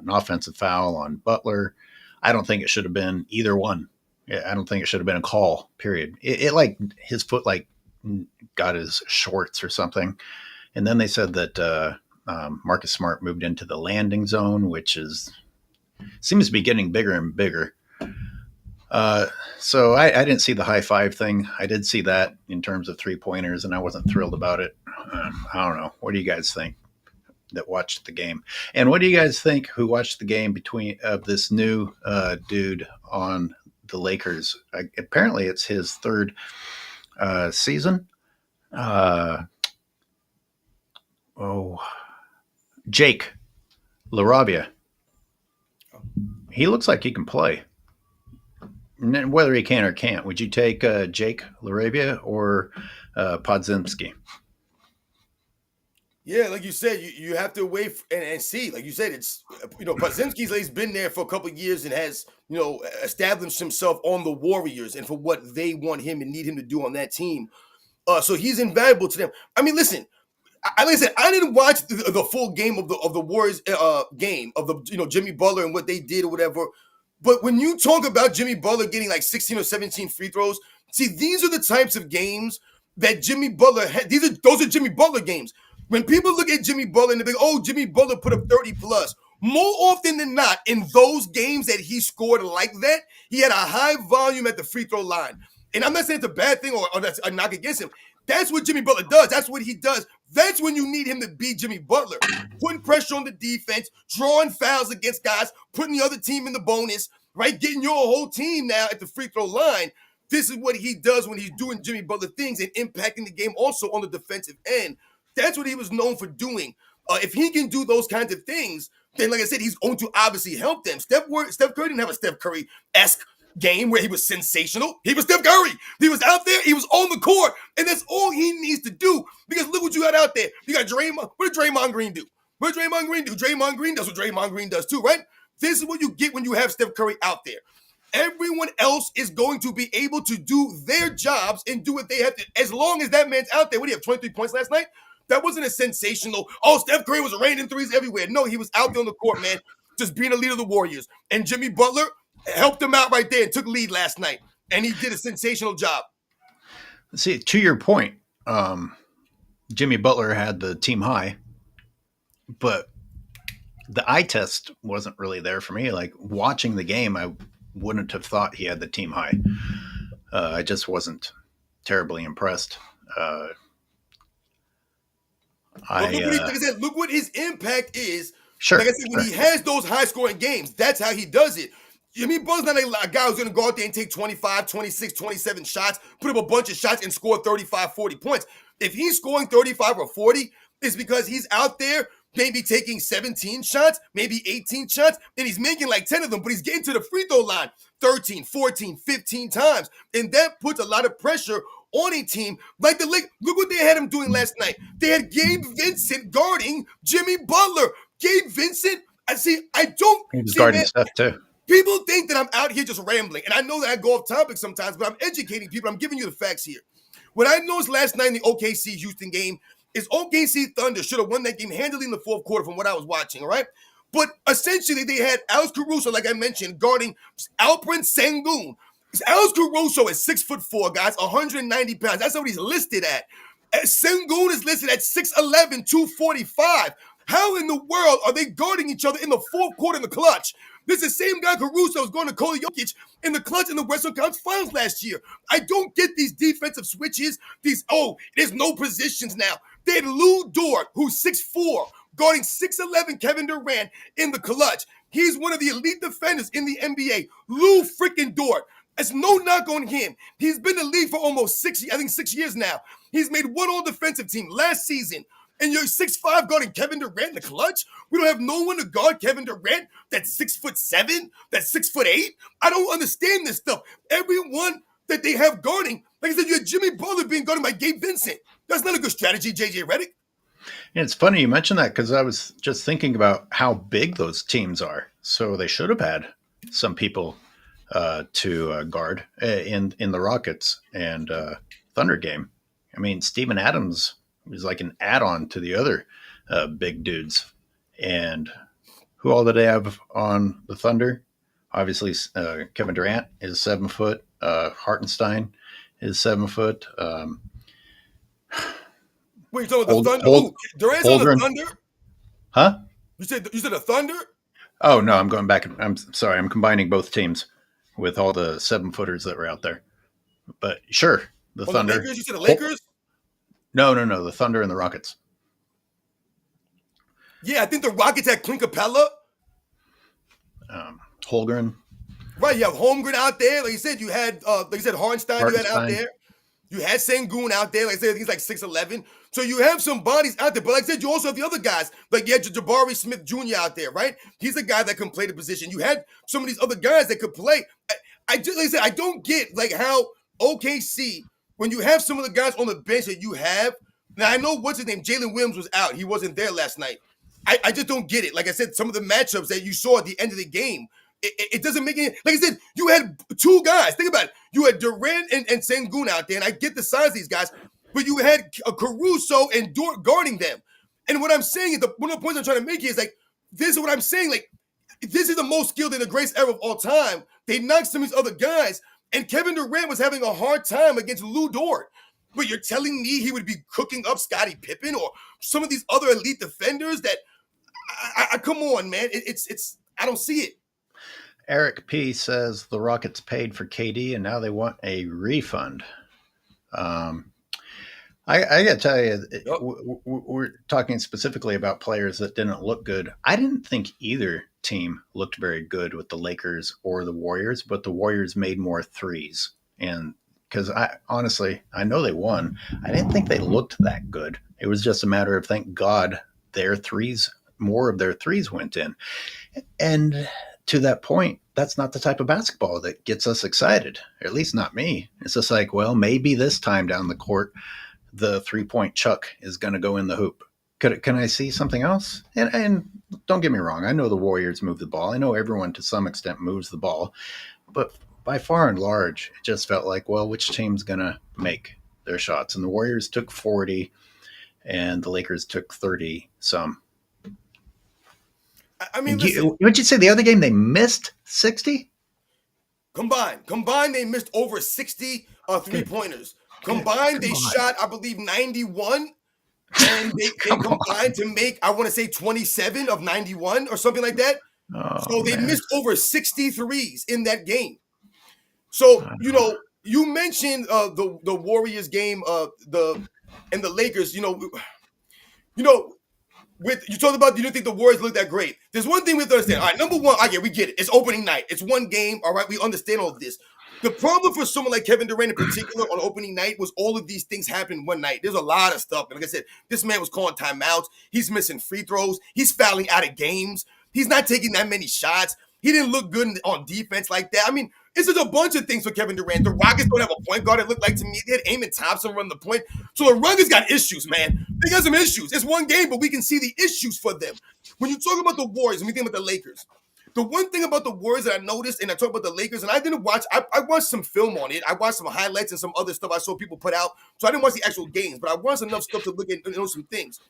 offensive foul on Butler. I don't think it should have been either one. I don't think it should have been a call. Period. It like his foot like got his shorts or something, and then they said that Marcus Smart moved into the landing zone, which seems to be getting bigger and bigger. So I didn't see the high five thing. I did see that in terms of 3-pointers, and I wasn't thrilled about it. I don't know. What do you guys think that watched the game? And what do you guys think who watched the game between this new dude on the Lakers? Apparently, it's his third season. Jake LaRabia. He looks like he can play. Whether he can or can't, would you take Jake LaRabia or Podzimski? Yeah, like you said, you have to wait and see. Like you said, it's Podzimski's been there for a couple of years and has established himself on the Warriors and for what they want him and need him to do on that team. So he's invaluable to them. I mean, listen, like I said, I didn't watch the full game of the Warriors game of the Jimmy Butler and what they did or whatever. But when you talk about Jimmy Butler getting like 16 or 17 free throws, see, these are the types of games that Jimmy Butler had. Those are Jimmy Butler games. When people look at Jimmy Butler and they be, oh, Jimmy Butler put up 30 plus. More often than not, in those games that he scored like that, he had a high volume at the free throw line. And I'm not saying it's a bad thing or that's a knock against him. That's what Jimmy Butler does. That's what he does. That's when you need him to be Jimmy Butler. Putting pressure on the defense, drawing fouls against guys, putting the other team in the bonus, right? Getting your whole team now at the free throw line. This is what he does when he's doing Jimmy Butler things and impacting the game also on the defensive end. That's what he was known for doing. If he can do those kinds of things, then like I said, he's going to obviously help them. Steph Curry didn't have a Steph Curry-esque game where he was sensational. He was Steph Curry. He was out there. He was on the court. And that's all he needs to do because look what you got out there. You got Draymond. What did Draymond Green do? What did Draymond Green do? Draymond Green does what Draymond Green does too, right? This is what you get when you have Steph Curry out there. Everyone else is going to be able to do their jobs and do what they have to. As long as that man's out there. What do you have, 23 points last night? That wasn't a sensational, Steph Curry was raining threes everywhere. No, he was out there on the court, man, just being a leader of the Warriors. And Jimmy Butler helped him out right there and took lead last night. And he did a sensational job. See, to your point, Jimmy Butler had the team high, but the eye test wasn't really there for me. Like watching the game, I wouldn't have thought he had the team high. I just wasn't terribly impressed. Like I said, look what his impact is. Sure. Like I said, when he has those high-scoring games, that's how he does it. Jimmy Butler's not a guy who's going to go out there and take 25, 26, 27 shots, put up a bunch of shots, and score 35, 40 points. If he's scoring 35 or 40, it's because he's out there maybe taking 17 shots, maybe 18 shots, and he's making like 10 of them, but he's getting to the free throw line 13, 14, 15 times. And that puts a lot of pressure on a team like the Lakers. Look what they had him doing last night. They had Gabe Vincent guarding Jimmy Butler. Gabe Vincent, he was guarding Steph too. People think that I'm out here just rambling, and I know that I go off topic sometimes, but I'm educating people. I'm giving you the facts here. What I noticed last night in the OKC Houston game is OKC Thunder should have won that game handily in the fourth quarter from what I was watching, all right? But essentially, they had Alex Caruso, like I mentioned, guarding Alperen Sengun. Alex Caruso is 6'4", guys, 190 pounds. That's what he's listed at. Sengun is listed at 6'11", 245. How in the world are they guarding each other in the fourth quarter in the clutch? This is the same guy Caruso was going to Nikola Jokic in the clutch in the Western Conference Finals last year. I don't get these defensive switches. There's no positions now. They had Lou Dort, who's 6'4", guarding 6'11" Kevin Durant in the clutch. He's one of the elite defenders in the NBA. Lou freaking Dort. It's no knock on him. He's been in the league for almost 6 years now. He's made one all-defensive team last season. And you're 6'5" guarding Kevin Durant in the clutch? We don't have no one to guard Kevin Durant that's 6'7", that's 6'8". I don't understand this stuff. Everyone that they have guarding, like I said, you had Jimmy Butler being guarded by Gabe Vincent. That's not a good strategy, JJ Redick. And it's funny you mentioned that because I was just thinking about how big those teams are. So they should have had some people to guard in the Rockets and Thunder game. I mean, Steven Adams was like an add-on to the other big dudes. And who all did they have on the Thunder? Obviously, Kevin Durant is 7 foot. Hartenstein is 7 foot. Wait, you're talking about the Thunder? Durant's on the Thunder? Huh? You said the Thunder? Oh, no, I'm going back. I'm sorry. I'm combining both teams with all the 7-footers that were out there. But sure, the Thunder. The Lakers? You said the Lakers? No. The Thunder and the Rockets. Yeah, I think the Rockets had Clint Capella. Holmgren. Right, you have Holmgren out there. Like you said, you had Hartenstein you had out there. You had Sengun out there. Like I said, he's like 6'11". So you have some bodies out there. But like I said, you also have the other guys. Like you had Jabari Smith Jr. out there, right? He's a guy that can play the position. You had some of these other guys that could play. I just, like I said, I don't get like how OKC, when you have some of the guys on the bench that you have. Now I know what's his name, Jalen Williams was out. He wasn't there last night. I just don't get it. Like I said, some of the matchups that you saw at the end of the game, it doesn't make any. Like I said, you had two guys. Think about it. You had Durant and Sengun out there, and I get the size of these guys, but you had Caruso and Dort guarding them. And what I'm saying is, one of the points I'm trying to make here is like, this is what I'm saying. Like, this is the most skilled in the greatest era of all time. They knocked some of these other guys, and Kevin Durant was having a hard time against Lou Dort. But you're telling me he would be cooking up Scottie Pippen or some of these other elite defenders that, I come on, man. It's I don't see it. Eric P says the Rockets paid for KD and now they want a refund. I got to tell you, we're talking specifically about players that didn't look good. I didn't think either team looked very good with the Lakers or the Warriors, but the Warriors made more threes. And because I know they won. I didn't think they looked that good. It was just a matter of, thank God, more of their threes went in. And to that point, that's not the type of basketball that gets us excited, or at least not me. It's just like, well, maybe this time down the court, the 3-point chuck is going to go in the hoop. Can I see something else? And don't get me wrong. I know the Warriors move the ball. I know everyone to some extent moves the ball. But by far and large, it just felt like, well, which team's going to make their shots? And the Warriors took 40 and the Lakers took 30 some. I mean, what'd you say? The other game they missed 60? Combined, they missed over 60 3-pointers. Combined, they shot, I believe, 91, and they combined to make, I want to say, 27 of 91 or something like that. So they missed over 60 threes in that game. So you mentioned the Warriors game, and the Lakers. You talked about, you didn't think the Warriors looked that great. There's one thing we have to understand. All right, number one, we get it. It's opening night. It's one game. All right, we understand all of this. The problem for someone like Kevin Durant in particular on opening night was all of these things happened one night. There's a lot of stuff. And like I said, this man was calling timeouts. He's missing free throws. He's fouling out of games. He's not taking that many shots. He didn't look good on defense like that. I mean, it's just a bunch of things for Kevin Durant. The Rockets don't have a point guard, it looked like to me. They had Amon Thompson run the point. So the Rockets got issues, man. They got some issues. It's one game, but we can see the issues for them. When you talk about the Warriors and we think about the Lakers, the one thing about the Warriors that I noticed, and I talk about the Lakers, and I didn't watch, I watched some film on it. I watched some highlights and some other stuff I saw people put out. So I didn't watch the actual games, but I watched enough stuff to look at and know some things.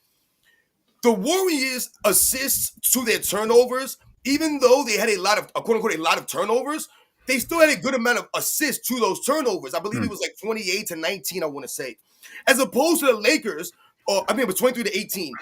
The Warriors' assists to their turnovers, even though they had a lot of, quote unquote, a lot of turnovers, they still had a good amount of assists to those turnovers. I believe it was like 28 to 19, I want to say. As opposed to the Lakers, it was 23 to 18.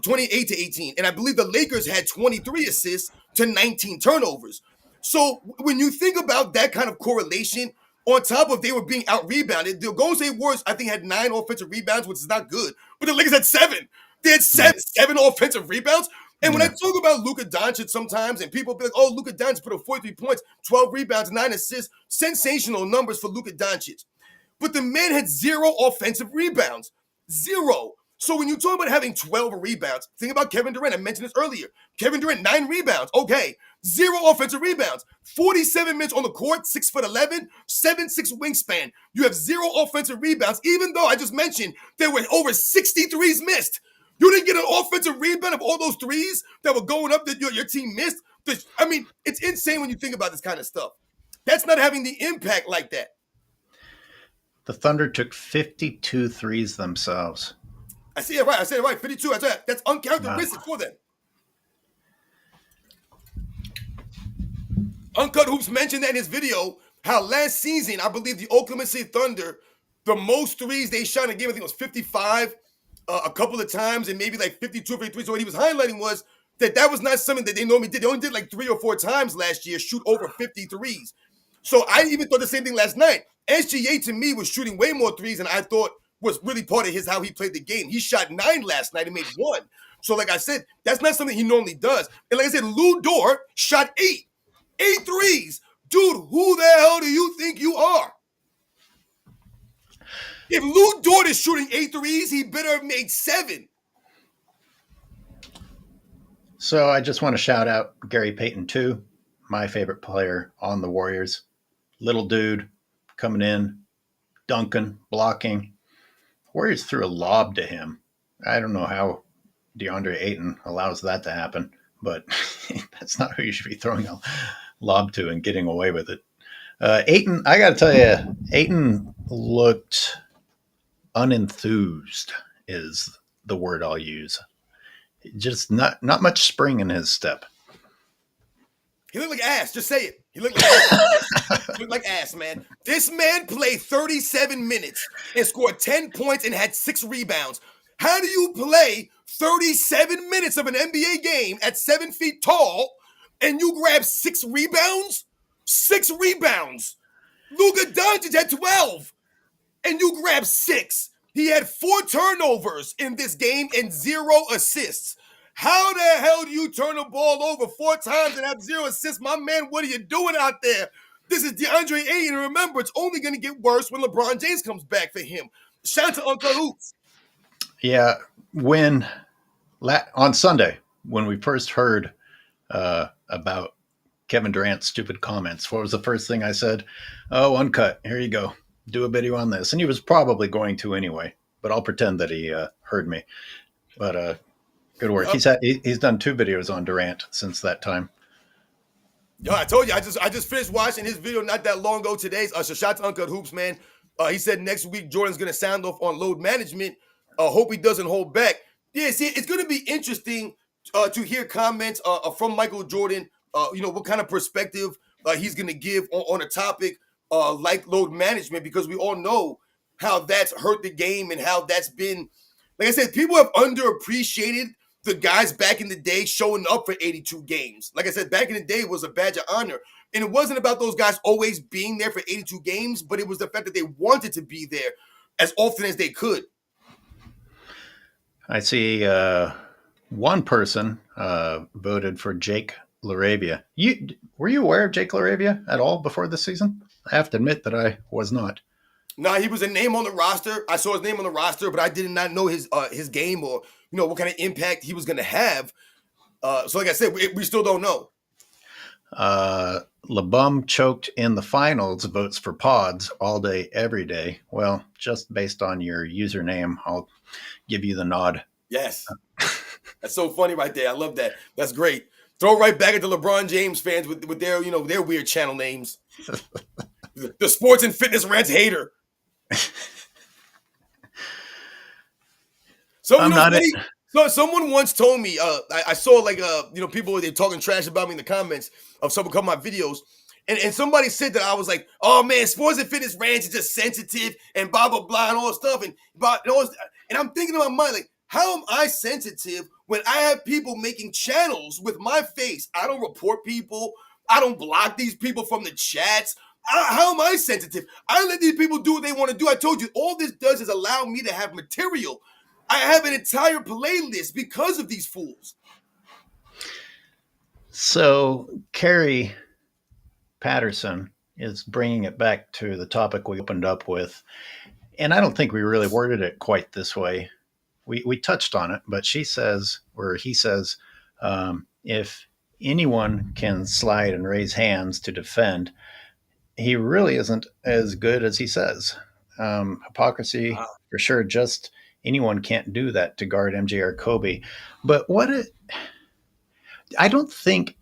28 to 18. And I believe the Lakers had 23 assists to 19 turnovers. So when you think about that kind of correlation, on top of they were being out-rebounded, the Golden State Warriors, I think, had 9 offensive rebounds, which is not good. But the Lakers had 7. They had seven offensive rebounds. And when I Yeah. talk about Luka Doncic sometimes, and people be like, oh, Luka Doncic put up 43 points, 12 rebounds, 9 assists, sensational numbers for Luka Doncic. But the man had 0 offensive rebounds. 0. So when you talk about having 12 rebounds, think about Kevin Durant. I mentioned this earlier. Kevin Durant, 9 rebounds. Okay. 0 offensive rebounds. 47 minutes on the court, 6'11", 7'6" wingspan. You have 0 offensive rebounds, even though I just mentioned there were over 60 threes missed. You didn't get an offensive rebound of all those threes that were going up that your team missed. I mean, it's insane when you think about this kind of stuff. That's not having the impact like that. The Thunder took 52 threes themselves. I see it right. I said it right. 52. That's uncharacteristic Wow. for them. Uncut Hoops mentioned that in his video how last season, I believe the Oklahoma City Thunder, the most threes they shot in a game, I think it was 55 a couple of times and maybe like 52, 53. So what he was highlighting was that was not something that they normally did. They only did like 3 or 4 times last year, shoot over 53s. So I even thought the same thing last night. SGA to me was shooting way more threes than I thought was really part of how he played the game. He shot 9 last night and made 1. So like I said, that's not something he normally does. And like I said, Lou Dort shot 8 threes. Dude, who the hell do you think you are? If Lou Dort is shooting 8 threes, he better have made 7. So I just want to shout out Gary Payton too, my favorite player on the Warriors. Little dude coming in, dunking, blocking. Warriors threw a lob to him. I don't know how DeAndre Ayton allows that to happen, but that's not who you should be throwing a lob to and getting away with it. Ayton, I got to tell you, Ayton looked unenthused is the word I'll use. Just not much spring in his step. He looked like ass. Just say it. He looked like ass. He looked like ass, man. This man played 37 minutes and scored 10 points and had 6 rebounds. How do you play 37 minutes of an NBA game at 7 feet tall and you grab 6 rebounds? 6 rebounds. Luka Doncic had 12 and you grab 6. He had 4 turnovers in this game and 0 assists. How the hell do you turn the ball over 4 times and have 0 assists? My man, what are you doing out there? This is DeAndre Ayton. And remember, it's only going to get worse when LeBron James comes back for him. Shout out to Uncle Hoops. Yeah, on Sunday, when we first heard about Kevin Durant's stupid comments, what was the first thing I said? Oh, Uncut, here you go. Do a video on this. And he was probably going to anyway, but I'll pretend that he heard me. But good work. He's done 2 videos on Durant since that time. Yo, I told you, I just finished watching his video not that long ago today. So shout out to Uncut Hoops, man. He said next week Jordan's going to sound off on load management. Hope he doesn't hold back. Yeah, see, it's going to be interesting to hear comments from Michael Jordan. What kind of perspective he's going to give on a topic like load management, because we all know how that's hurt the game and how that's been, like I said, people have underappreciated the guys back in the day showing up for 82 games. Like I said, back in the day, it was a badge of honor. And it wasn't about those guys always being there for 82 games, but it was the fact that they wanted to be there as often as they could. I see one person voted for Jake LaRavia. Were you aware of Jake LaRavia at all before this season? I have to admit that I was not. Nah, he was a name on the roster. I saw his name on the roster, but I did not know his game or what kind of impact he was going to have. So like I said, we still don't know. LeBum choked in the finals votes for pods all day, every day. Well, just based on your username, I'll give you the nod. Yes. That's so funny right there. I love that. That's great. Throw right back at the LeBron James fans with their, their weird channel names. The Sports and Fitness Rants hater. So someone once told me, I saw people they're talking trash about me in the comments of some of my videos, and somebody said that I was like, oh man, Sports and Fitness Rants is just sensitive and blah blah blah and all this stuff and I'm thinking in my mind, like, how am I sensitive when I have people making channels with my face? I don't report people. I don't block these people from the chats. How am I sensitive? I let these people do what they want to do. I told you, all this does is allow me to have material. I have an entire playlist because of these fools. So Carrie Patterson is bringing it back to the topic we opened up with, and I don't think we really worded it quite this way. We touched on it, but she says, or he says, if anyone can slide and raise hands to defend, he really isn't as good as he says. Hypocrisy Wow. for sure. Just anyone can't do that to guard MJR Kobe. But I don't think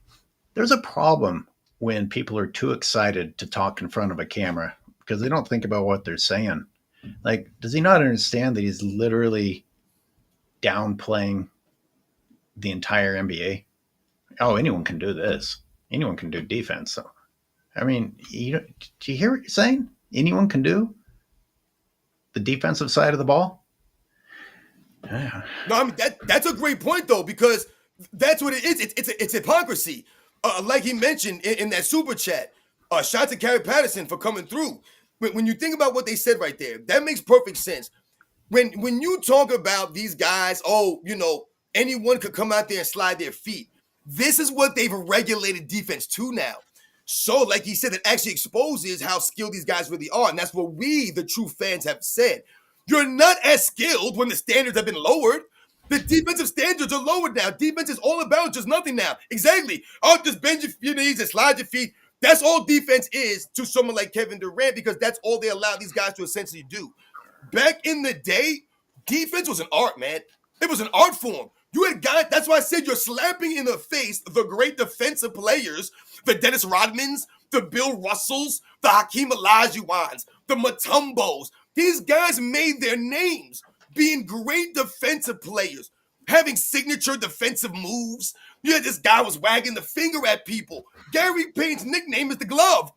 there's a problem when people are too excited to talk in front of a camera because they don't think about what they're saying. Like, does he not understand that he's literally downplaying the entire NBA? Oh, anyone can do this. Anyone can do defense. So, I mean, do you hear what you're saying? Anyone can do the defensive side of the ball. Yeah. No, I mean that's a great point though, because that's what it is. It's hypocrisy. Like he mentioned in that super chat. Shout out to Carrie Patterson for coming through. When you think about what they said right there, that makes perfect sense. When you talk about these guys, oh, anyone could come out there and slide their feet. This is what they've regulated defense to now. So, like he said, it actually exposes how skilled these guys really are. And that's what we, the true fans, have said. You're not as skilled when the standards have been lowered. The defensive standards are lowered now. Defense is all about just nothing now. Exactly. Oh, just bend your knees and slide your feet. That's all defense is to someone like Kevin Durant, because that's all they allow these guys to essentially do. Back in the day, defense was an art, man. It was an art form. You had guys, that's why I said you're slapping in the face the great defensive players, the Dennis Rodmans, the Bill Russells, the Hakeem Olajuwons, the Mutombos. These guys made their names being great defensive players, having signature defensive moves. You had this guy was wagging the finger at people. Gary Payne's nickname is the glove.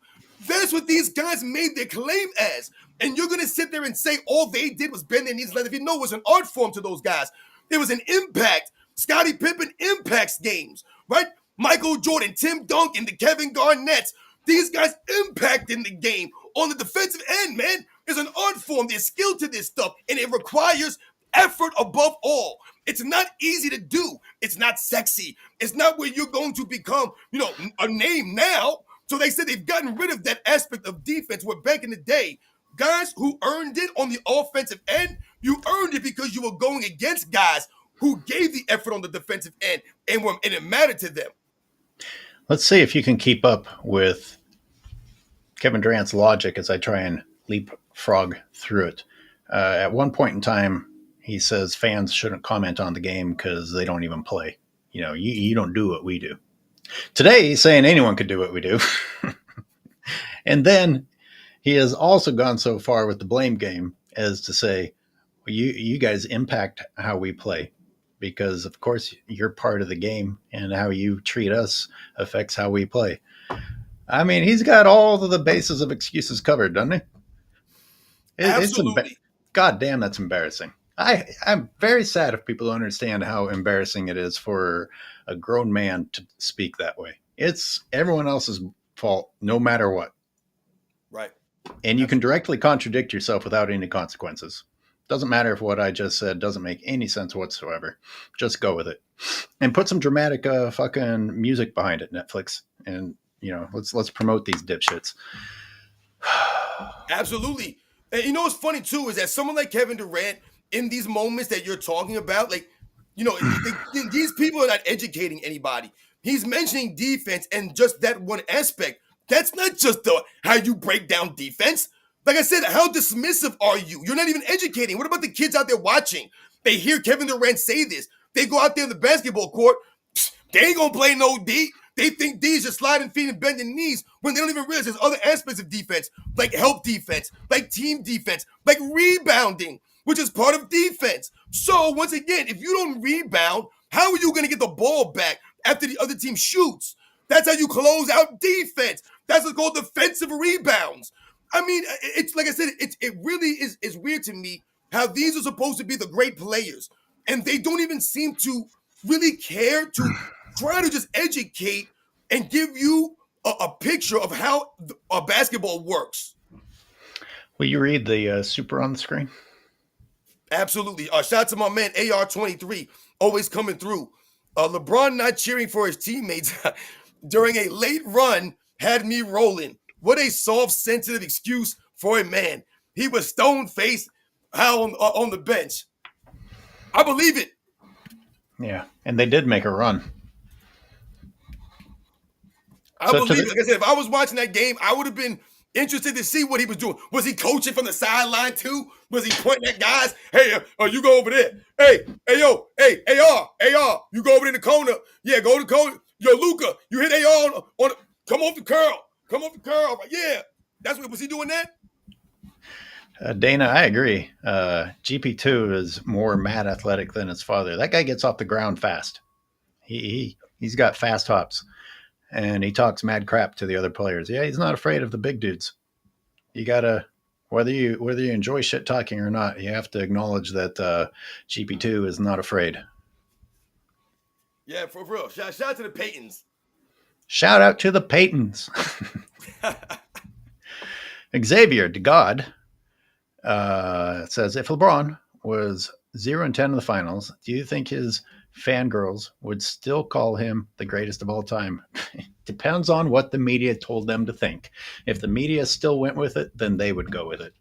That's what these guys made their claim as. And you're going to sit there and say all they did was bend their knees and let it be. No, it was an art form to those guys. It was an impact. Scottie Pippen impacts games, right? Michael Jordan, Tim Duncan, the Kevin Garnetts. These guys impact in the game. On the defensive end, man, there's an art form. There's skill to this stuff, and it requires effort above all. It's not easy to do. It's not sexy. It's not where you're going to become, a name now. So they said they've gotten rid of that aspect of defense where back in the day, guys who earned it on the offensive end, you earned it because you were going against guys who gave the effort on the defensive end and it mattered to them. Let's see if you can keep up with Kevin Durant's logic as I try and leapfrog through it. At one point in time, he says fans shouldn't comment on the game because they don't even play. You don't do what we do. Today, he's saying anyone could do what we do. And then he has also gone so far with the blame game as to say, well, you guys impact how we play because, of course, you're part of the game and how you treat us affects how we play. I mean, he's got all of the bases of excuses covered, doesn't he? Absolutely. God damn, that's embarrassing. I'm very sad if people don't understand how embarrassing it is for a grown man to speak that way. It's everyone else's fault, no matter what. Right. And you can directly contradict yourself without any consequences. Doesn't matter if what I just said doesn't make any sense whatsoever. Just go with it. And put some dramatic fucking music behind it, Netflix. And, let's promote these dipshits. Absolutely. And what's funny too is that someone like Kevin Durant, in these moments that you're talking about, like, these people are not educating anybody. He's mentioning defense and just that one aspect. That's not just how you break down defense. Like I said, how dismissive are you? You're not even educating. What about the kids out there watching? They hear Kevin Durant say this. They go out there in the basketball court. They ain't gonna play no D. They think D is just sliding feet and bending knees when they don't even realize there's other aspects of defense, like help defense, like team defense, like rebounding, which is part of defense. So once again, if you don't rebound, how are you going to get the ball back after the other team shoots? That's how you close out defense. That's what's called defensive rebounds. I mean, it's like I said, it really is weird to me how these are supposed to be the great players, and they don't even seem to really care to try to just educate and give you a picture of how basketball works. Will you read the super on the screen? Absolutely. Shout out to my man AR23, always coming through. LeBron not cheering for his teammates during a late run had me rolling. What a soft, sensitive excuse for a man. He was stone faced on the bench. I believe it. Yeah, and they did make a run. I So to believe it. the Like I said, if I was watching that game, I would have been interested to see what he was doing. Was he coaching from the sideline too? Was he pointing at guys? Hey, you go over there. Hey, yo, hey, AR, you go over in the corner. Yeah, go to the corner. Yo, Luca, you hit AR on come off the curl. Come off the curl. Like, yeah, that's what was he doing that? Dana, I agree. GP2 is more mad athletic than his father. That guy gets off the ground fast. He's got fast hops, and he talks mad crap to the other players. Yeah, he's not afraid of the big dudes. You gotta whether you enjoy shit talking or not, you have to acknowledge that GP2 is not afraid. Yeah, for real. Shout out to the Paytons. Shout out to the Paytons. Xavier de God says, if LeBron was 0-10 in the finals, do you think his fangirls would still call him the greatest of all time? Depends on what the media told them to think. If the media still went with it, then they would go with it.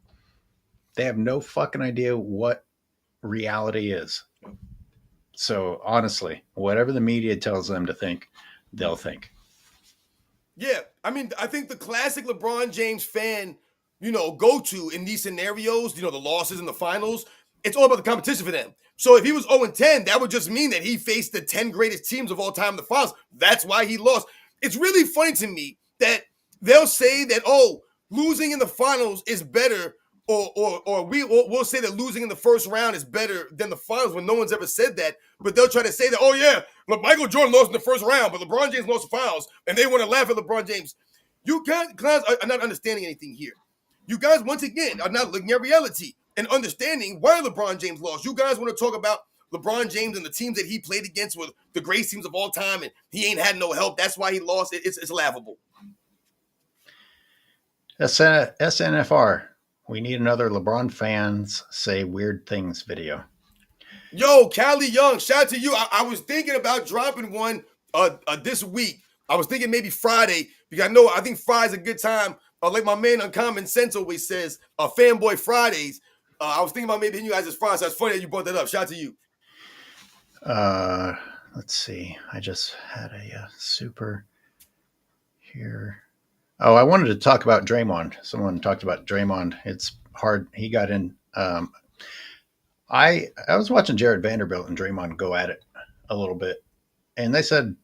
They have no fucking idea what reality is. So honestly, whatever the media tells them to think, they'll think. Yeah, I mean, I think the classic LeBron James fan, go to in these scenarios, the losses in the finals, it's all about the competition for them. So if he was 0-10, that would just mean that he faced the 10 greatest teams of all time in the finals. That's why he lost. It's really funny to me that they'll say that, losing in the finals is better, or we'll say that losing in the first round is better than the finals when no one's ever said that. But they'll try to say that, oh yeah, look, Michael Jordan lost in the first round, but LeBron James lost the finals, and they want to laugh at LeBron James. You guys are not understanding anything here. You guys, once again, are not looking at reality and understanding why LeBron James lost. You guys want to talk about LeBron James and the teams that he played against were the great teams of all time, and he ain't had no help. That's why he lost. It's laughable. SNFR. We need another LeBron fans say weird things video. Yo, Callie Young, shout out to you. I was thinking about dropping one this week. I was thinking maybe Friday, because I think Friday's a good time. Like my man Uncommon Sense always says, Fanboy Fridays. I was thinking about maybe hitting you guys this Friday, so it's funny that you brought that up. Shout out to you. Let's see. I just had a super here. Oh, I wanted to talk about Draymond. Someone talked about Draymond. It's hard. He got in. I was watching Jared Vanderbilt and Draymond go at it a little bit, and they said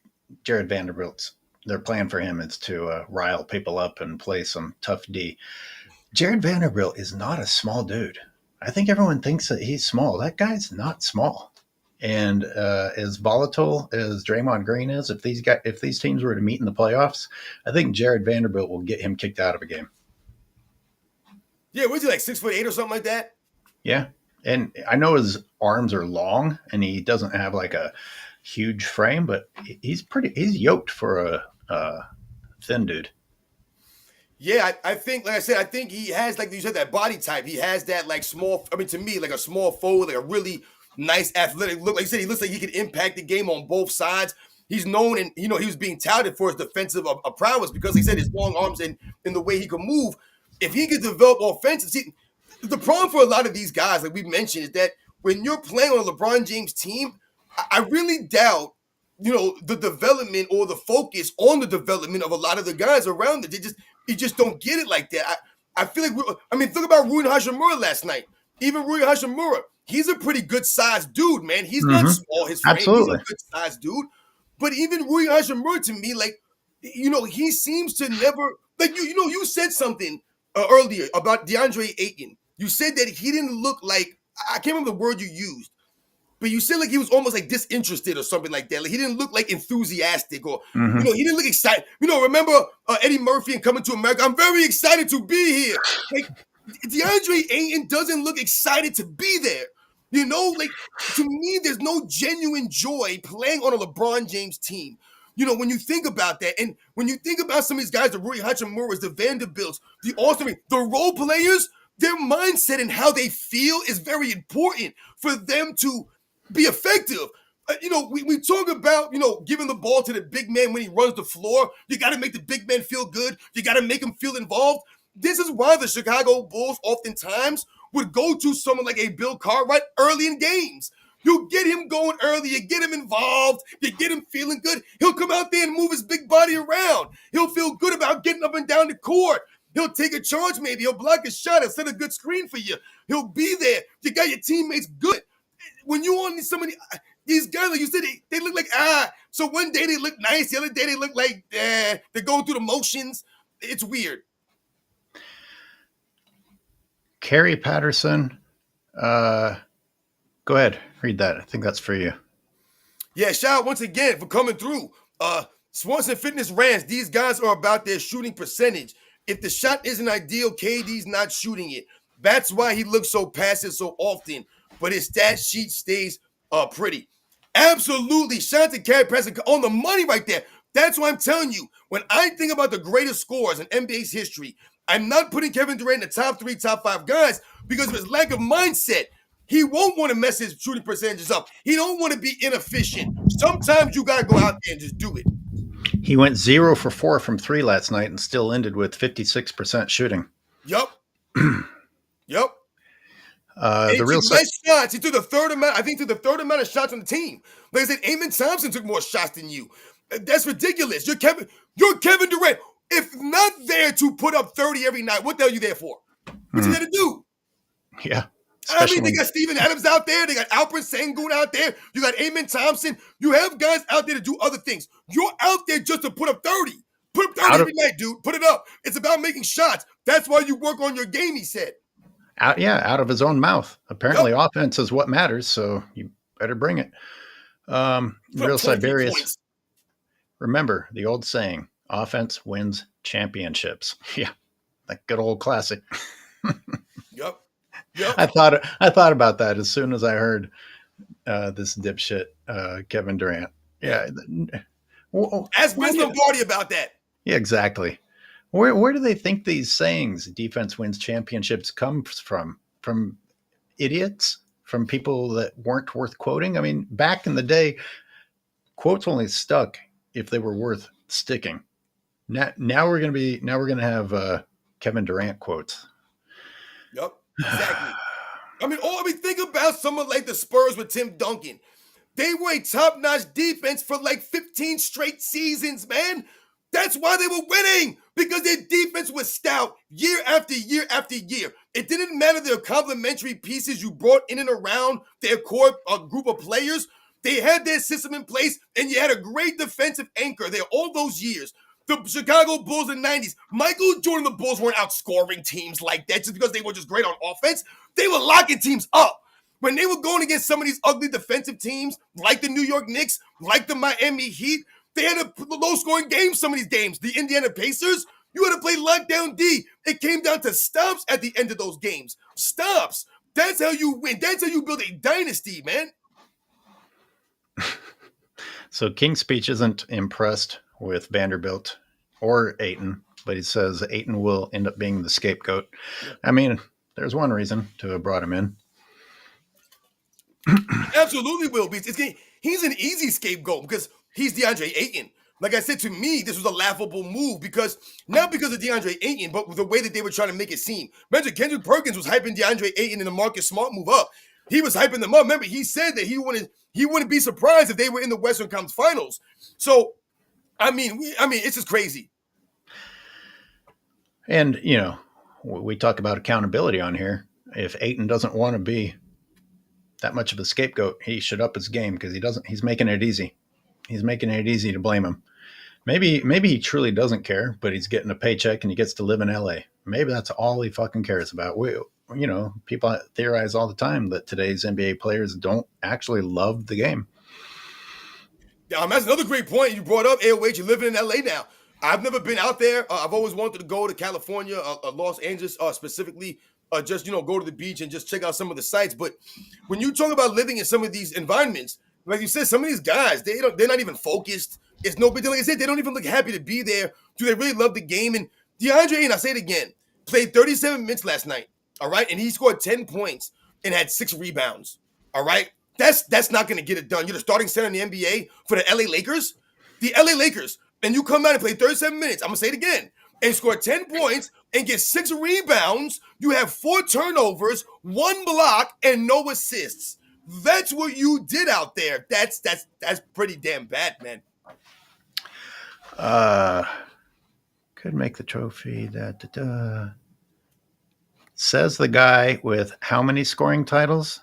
Jared Vanderbilt's their plan for him is to rile people up and play some tough D. Jared Vanderbilt is not a small dude. I think everyone thinks that he's small. That guy's not small. And as volatile as Draymond Green is, if these teams were to meet in the playoffs, I think Jared Vanderbilt will get him kicked out of a game. Yeah, was he like 6'8" or something like that? Yeah, and I know his arms are long, and he doesn't have like a huge frame, but he's yoked for a thin dude. Yeah, I think, like I said, I think he has, like you said, that body type. He has that like small. I mean, to me, like a small forward, like a really nice athletic look. Like you said, he looks like he can impact the game on both sides. He's known, and he was being touted for his defensive prowess because he said his long arms and the way he can move. If he could develop offensive, see, the problem for a lot of these guys, like we mentioned, is that when you're playing on a LeBron James team, I really doubt, the development or the focus on the development of a lot of the guys around it. You just don't get it like that. I feel like think about Rui Hachimura last night. Even Rui Hachimura, he's a pretty good sized dude, man. He's not small. His frame, Absolutely. he's a good sized dude. But even Rui Hachimura, to me, like, he seems to never, like, you said something earlier about DeAndre Ayton. You said that he didn't look like, I can't remember the word you used, but you said like he was almost like disinterested or something like that. Like he didn't look like enthusiastic or, he didn't look excited. Remember Eddie Murphy and Coming to America? I'm very excited to be here. Like DeAndre Ayton doesn't look excited to be there. Like to me, there's no genuine joy playing on a LeBron James team. When you think about that, and when you think about some of these guys, the Rui Hachimuras, the Vanderbilts, the Austin, the role players, their mindset and how they feel is very important for them to be effective. we talk about, giving the ball to the big man when he runs the floor. You got to make the big man feel good. You got to make him feel involved. This is why the Chicago Bulls oftentimes would go to someone like a Bill Cartwright early in games. You get him going early, you get him involved, you get him feeling good. He'll come out there and move his big body around. He'll feel good about getting up and down the court. He'll take a charge maybe. He'll block a shot and set a good screen for you. He'll be there. You got your teammates good. When you on somebody, these guys, like you said, they look like, So one day they look nice. The other day they look like, they're going through the motions. It's weird. Carrie Patterson, go ahead, read that. I think that's for you. Yeah, shout out once again for coming through. Swanson Fitness Rants, these guys are about their shooting percentage. If the shot isn't ideal, KD's not shooting it. That's why he looks so passive so often, but his stat sheet stays pretty. Absolutely. Shout out to Carrie Patterson on the money right there. That's why I'm telling you, when I think about the greatest scorers in NBA's history, I'm not putting Kevin Durant in the top 3, top 5 guys because of his lack of mindset. He won't want to mess his shooting percentages up. He don't want to be inefficient. Sometimes you got to go out there and just do it. He went 0 for 4 from 3 last night and still ended with 56% shooting. Yup. Yup. The real less shots. He took the third amount. I think took the third amount of shots on the team. Like I said, Amen Thompson took more shots than you. That's ridiculous. You're Kevin Durant. If not there to put up 30 every night, what the hell are you there for? What you there to do? Yeah. I mean, they got Steven Adams out there. They got Alperen Sengun out there. You got Amen Thompson. You have guys out there to do other things. You're out there just to put up 30. Put up 30 every night, dude. Put it up. It's about making shots. That's why you work on your game, he said. Out of his own mouth. Apparently, offense is what matters, so you better bring it. Real Siberius. Remember the old saying, offense wins championships. Yeah, that good old classic. Yep. I thought about that as soon as I heard this dipshit Kevin Durant. Yeah. Ask Vince Lombardi about that. Yeah, exactly. Where do they think these sayings, defense wins championships, come from? From idiots? From people that weren't worth quoting? I mean, back in the day, quotes only stuck if they were worth sticking. Now we're gonna have Kevin Durant quotes. Yep, exactly. I mean, think about someone like the Spurs with Tim Duncan. They were a top-notch defense for like 15 straight seasons, man. That's why they were winning, because their defense was stout year after year after year. It didn't matter the complementary pieces you brought in and around their core group of players. They had their system in place, and you had a great defensive anchor there all those years. The Chicago Bulls in the 90s, Michael Jordan, the Bulls weren't outscoring teams like that just because they were just great on offense. They were locking teams up. When they were going against some of these ugly defensive teams, like the New York Knicks, like the Miami Heat, they had a low-scoring game some of these games. The Indiana Pacers, you had to play lockdown D. It came down to stops at the end of those games. Stops. That's how you win. That's how you build a dynasty, man. So King's Speech isn't impressed with Vanderbilt or Ayton, but he says Ayton will end up being the scapegoat. I mean, there's one reason to have brought him in. Absolutely will be. He's an easy scapegoat because he's DeAndre Ayton. Like I said, to me, this was a laughable move because not because of DeAndre Ayton, but with the way that they were trying to make it seem. Remember, Kendrick Perkins was hyping DeAndre Ayton and the Marcus Smart move up. He was hyping them up. Remember, he said that he wouldn't be surprised if they were in the Western Conference Finals. So, I mean, it's just crazy. And we talk about accountability on here. If Ayton doesn't want to be that much of a scapegoat, he should up his game because he doesn't. He's making it easy. He's making it easy to blame him. Maybe he truly doesn't care, but he's getting a paycheck and he gets to live in LA. Maybe that's all he fucking cares about. People theorize all the time that today's NBA players don't actually love the game. That's another great point you brought up. AOH, you're living in LA now. I've never been out there. I've always wanted to go to California, Los Angeles specifically. Just go to the beach and just check out some of the sites. But when you talk about living in some of these environments, like you said, some of these guys, they're not even focused. It's no big deal. Like I said, they don't even look happy to be there. Do they really love the game? And DeAndre, and I say it again, played 37 minutes last night. All right. And he scored 10 points and had 6 rebounds. All right. That's not going to get it done. You're the starting center in the NBA for the LA Lakers. The LA Lakers, and you come out and play 37 minutes. I'm going to say it again. And score 10 points and get 6 rebounds. You have 4 turnovers, 1 block, and no assists. That's what you did out there. That's pretty damn bad, man. Could make the trophy. Says the guy with how many scoring titles?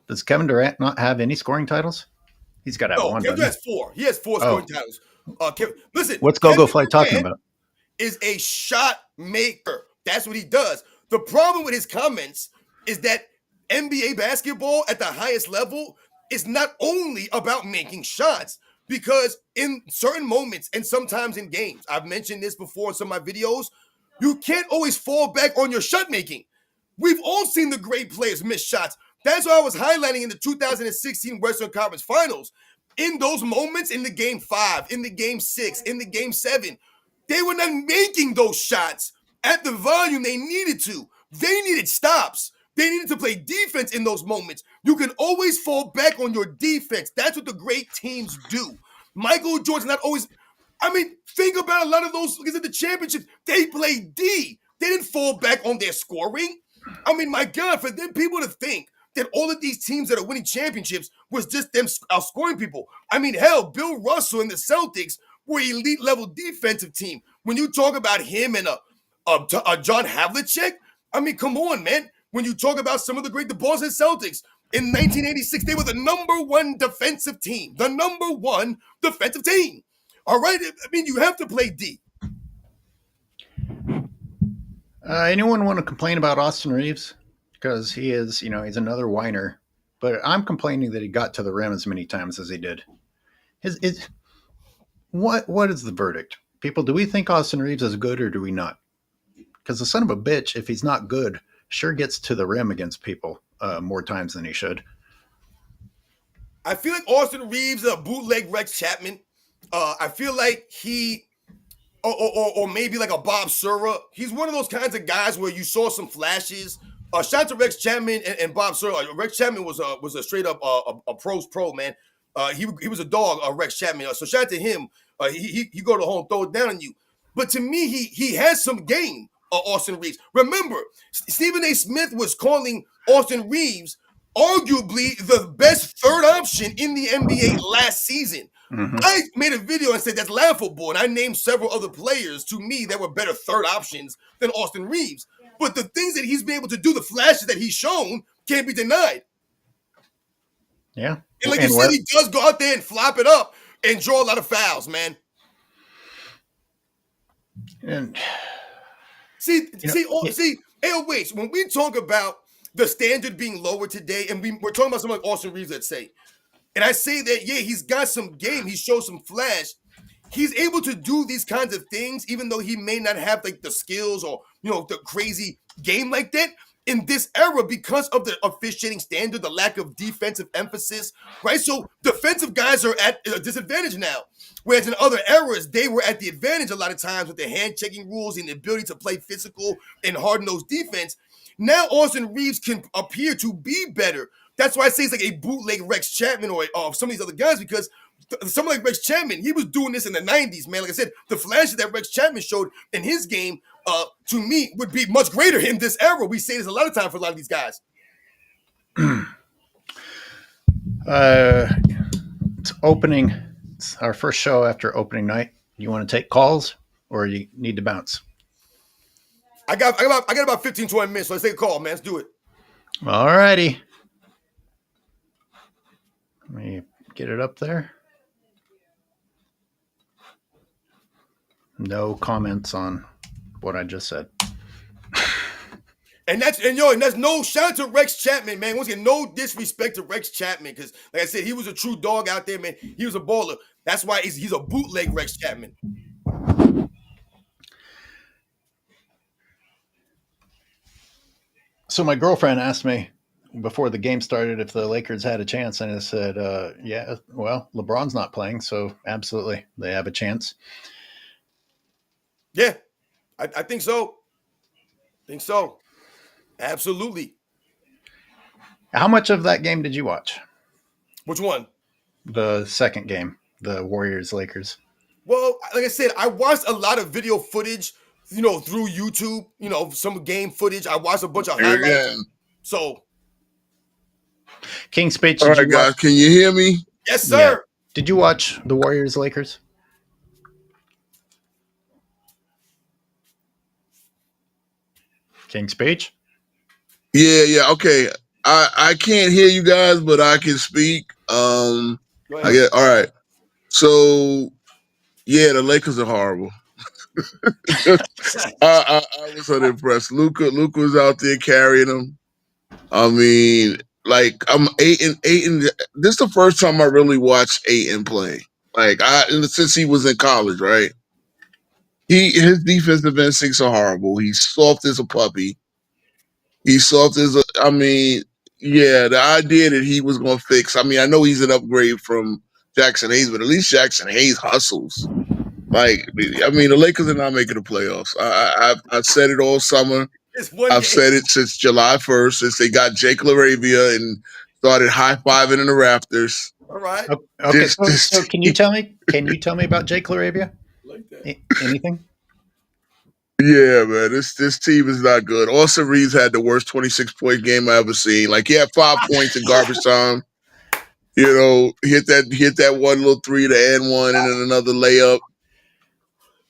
Does Kevin Durant not have any scoring titles? He's got to have one. Kevin Durant has 4. He has 4 scoring titles. Listen, what's Kevin Go Fly Durant talking about? Is a shot maker. That's what he does. The problem with his comments is that NBA basketball at the highest level is not only about making shots, because in certain moments and sometimes in games, I've mentioned this before in some of my videos, you can't always fall back on your shot making. We've all seen the great players miss shots. That's why I was highlighting in the 2016 Western Conference Finals. In those moments, in the game 5, in the game 6, in the game 7, they were not making those shots at the volume they needed to. They needed stops. They needed to play defense in those moments. You can always fall back on your defense. That's what the great teams do. Michael Jordan's not always. I mean, think about a lot of those look at the championships. They played D. They didn't fall back on their scoring. I mean, my God, for them people to think that all of these teams that are winning championships was just them outscoring people. I mean, hell, Bill Russell and the Celtics were elite level defensive team. When you talk about him and a John Havlicek, I mean, come on, man. When you talk about some of the Boston Celtics in 1986, they were the number 1 defensive team. The number 1 defensive team. All right? I mean, you have to play D. Anyone want to complain about Austin Reeves? Because he is, he's another whiner. But I'm complaining that he got to the rim as many times as he did. What is the verdict? People, do we think Austin Reeves is good or do we not? Because the son of a bitch, if he's not good, sure gets to the rim against people more times than he should. I feel like Austin Reeves is a bootleg Rex Chapman. I feel like he, or maybe like a Bob Sura. He's one of those kinds of guys where you saw some flashes. Shout out to Rex Chapman and Bob Sura. Rex Chapman was a straight up a pro's pro, man. He was a dog, Rex Chapman. So shout out to him. He go to home, throw it down on you. But to me, he has some game. Austin Reeves. Remember, Stephen A. Smith was calling Austin Reeves arguably the best third option in the NBA last season. Mm-hmm. I made a video and said that's laughable, and I named several other players to me that were better third options than Austin Reeves. But the things that he's been able to do, the flashes that he's shown, can't be denied. Yeah. And like you said, he does go out there and flop it up and draw a lot of fouls, man. And see, AOH, when we talk about the standard being lower today, and we're talking about someone like Austin Reeves, let's say, and I say that, yeah, he's got some game, he shows some flash, he's able to do these kinds of things, even though he may not have like the skills or, the crazy game like that. In this era, because of the officiating standard, the lack of defensive emphasis, right? So defensive guys are at a disadvantage now. Whereas in other eras, they were at the advantage a lot of times with the hand-checking rules and the ability to play physical and hard-nosed defense. Now Austin Reeves can appear to be better. That's why I say it's like a bootleg Rex Chapman or some of these other guys, because someone like Rex Chapman, he was doing this in the 90s, man. Like I said, the flashes that Rex Chapman showed in his game, to me, would be much greater in this era. We say this a lot of time for a lot of these guys. It's opening. It's our first show after opening night. You want to take calls or you need to bounce? I got about 15, 20 minutes, so let's take a call, man. Let's do it. All righty. Let me get it up there. No comments on what I just said. And that's no shout out to Rex Chapman, man. Once again, no disrespect to Rex Chapman, because like I said, he was a true dog out there, man. He was a baller. That's why he's a bootleg Rex Chapman. So my girlfriend asked me before the game started if the Lakers had a chance, and I said, yeah, well, LeBron's not playing, so absolutely, they have a chance. Yeah, I think so. Absolutely. How much of that game did you watch? Which one? The second game, the Warriors Lakers. Well, like I said, I watched a lot of video footage, through YouTube. Some game footage. I watched a bunch of Here highlights. again. So, King Speech, All did right, you watch? guys, can you hear me? yes, Yeah. sir. Did you watch the Warriors Lakers? King Speech? Yeah. Okay. I can't hear you guys, but I can speak. Go I ahead. get all right. So yeah, the Lakers are horrible. I was unimpressed. Luca was out there carrying them. I mean, like I'm Aiton. This is the first time I really watched Aiton play. Like since he was in college, right? His defensive instincts are horrible. He's soft as a puppy. He's soft as a. I mean, yeah, the idea that he was going to fix. I mean, I know he's an upgrade from Jackson Hayes, but at least Jackson Hayes hustles. Like, I mean, the Lakers are not making the playoffs. I said it all summer. It's one I've game. said it since July 1st, since they got Jake LaRavia and started high fiving in the rafters. All right. Okay, so can you tell me? Can you tell me about Jake LaRavia? Like that. Anything? Yeah, man, this team is not good. Austin Reeves had the worst 26-point game I ever seen. Like he had 5 points in garbage time. Hit that one little three to end one, and then another layup.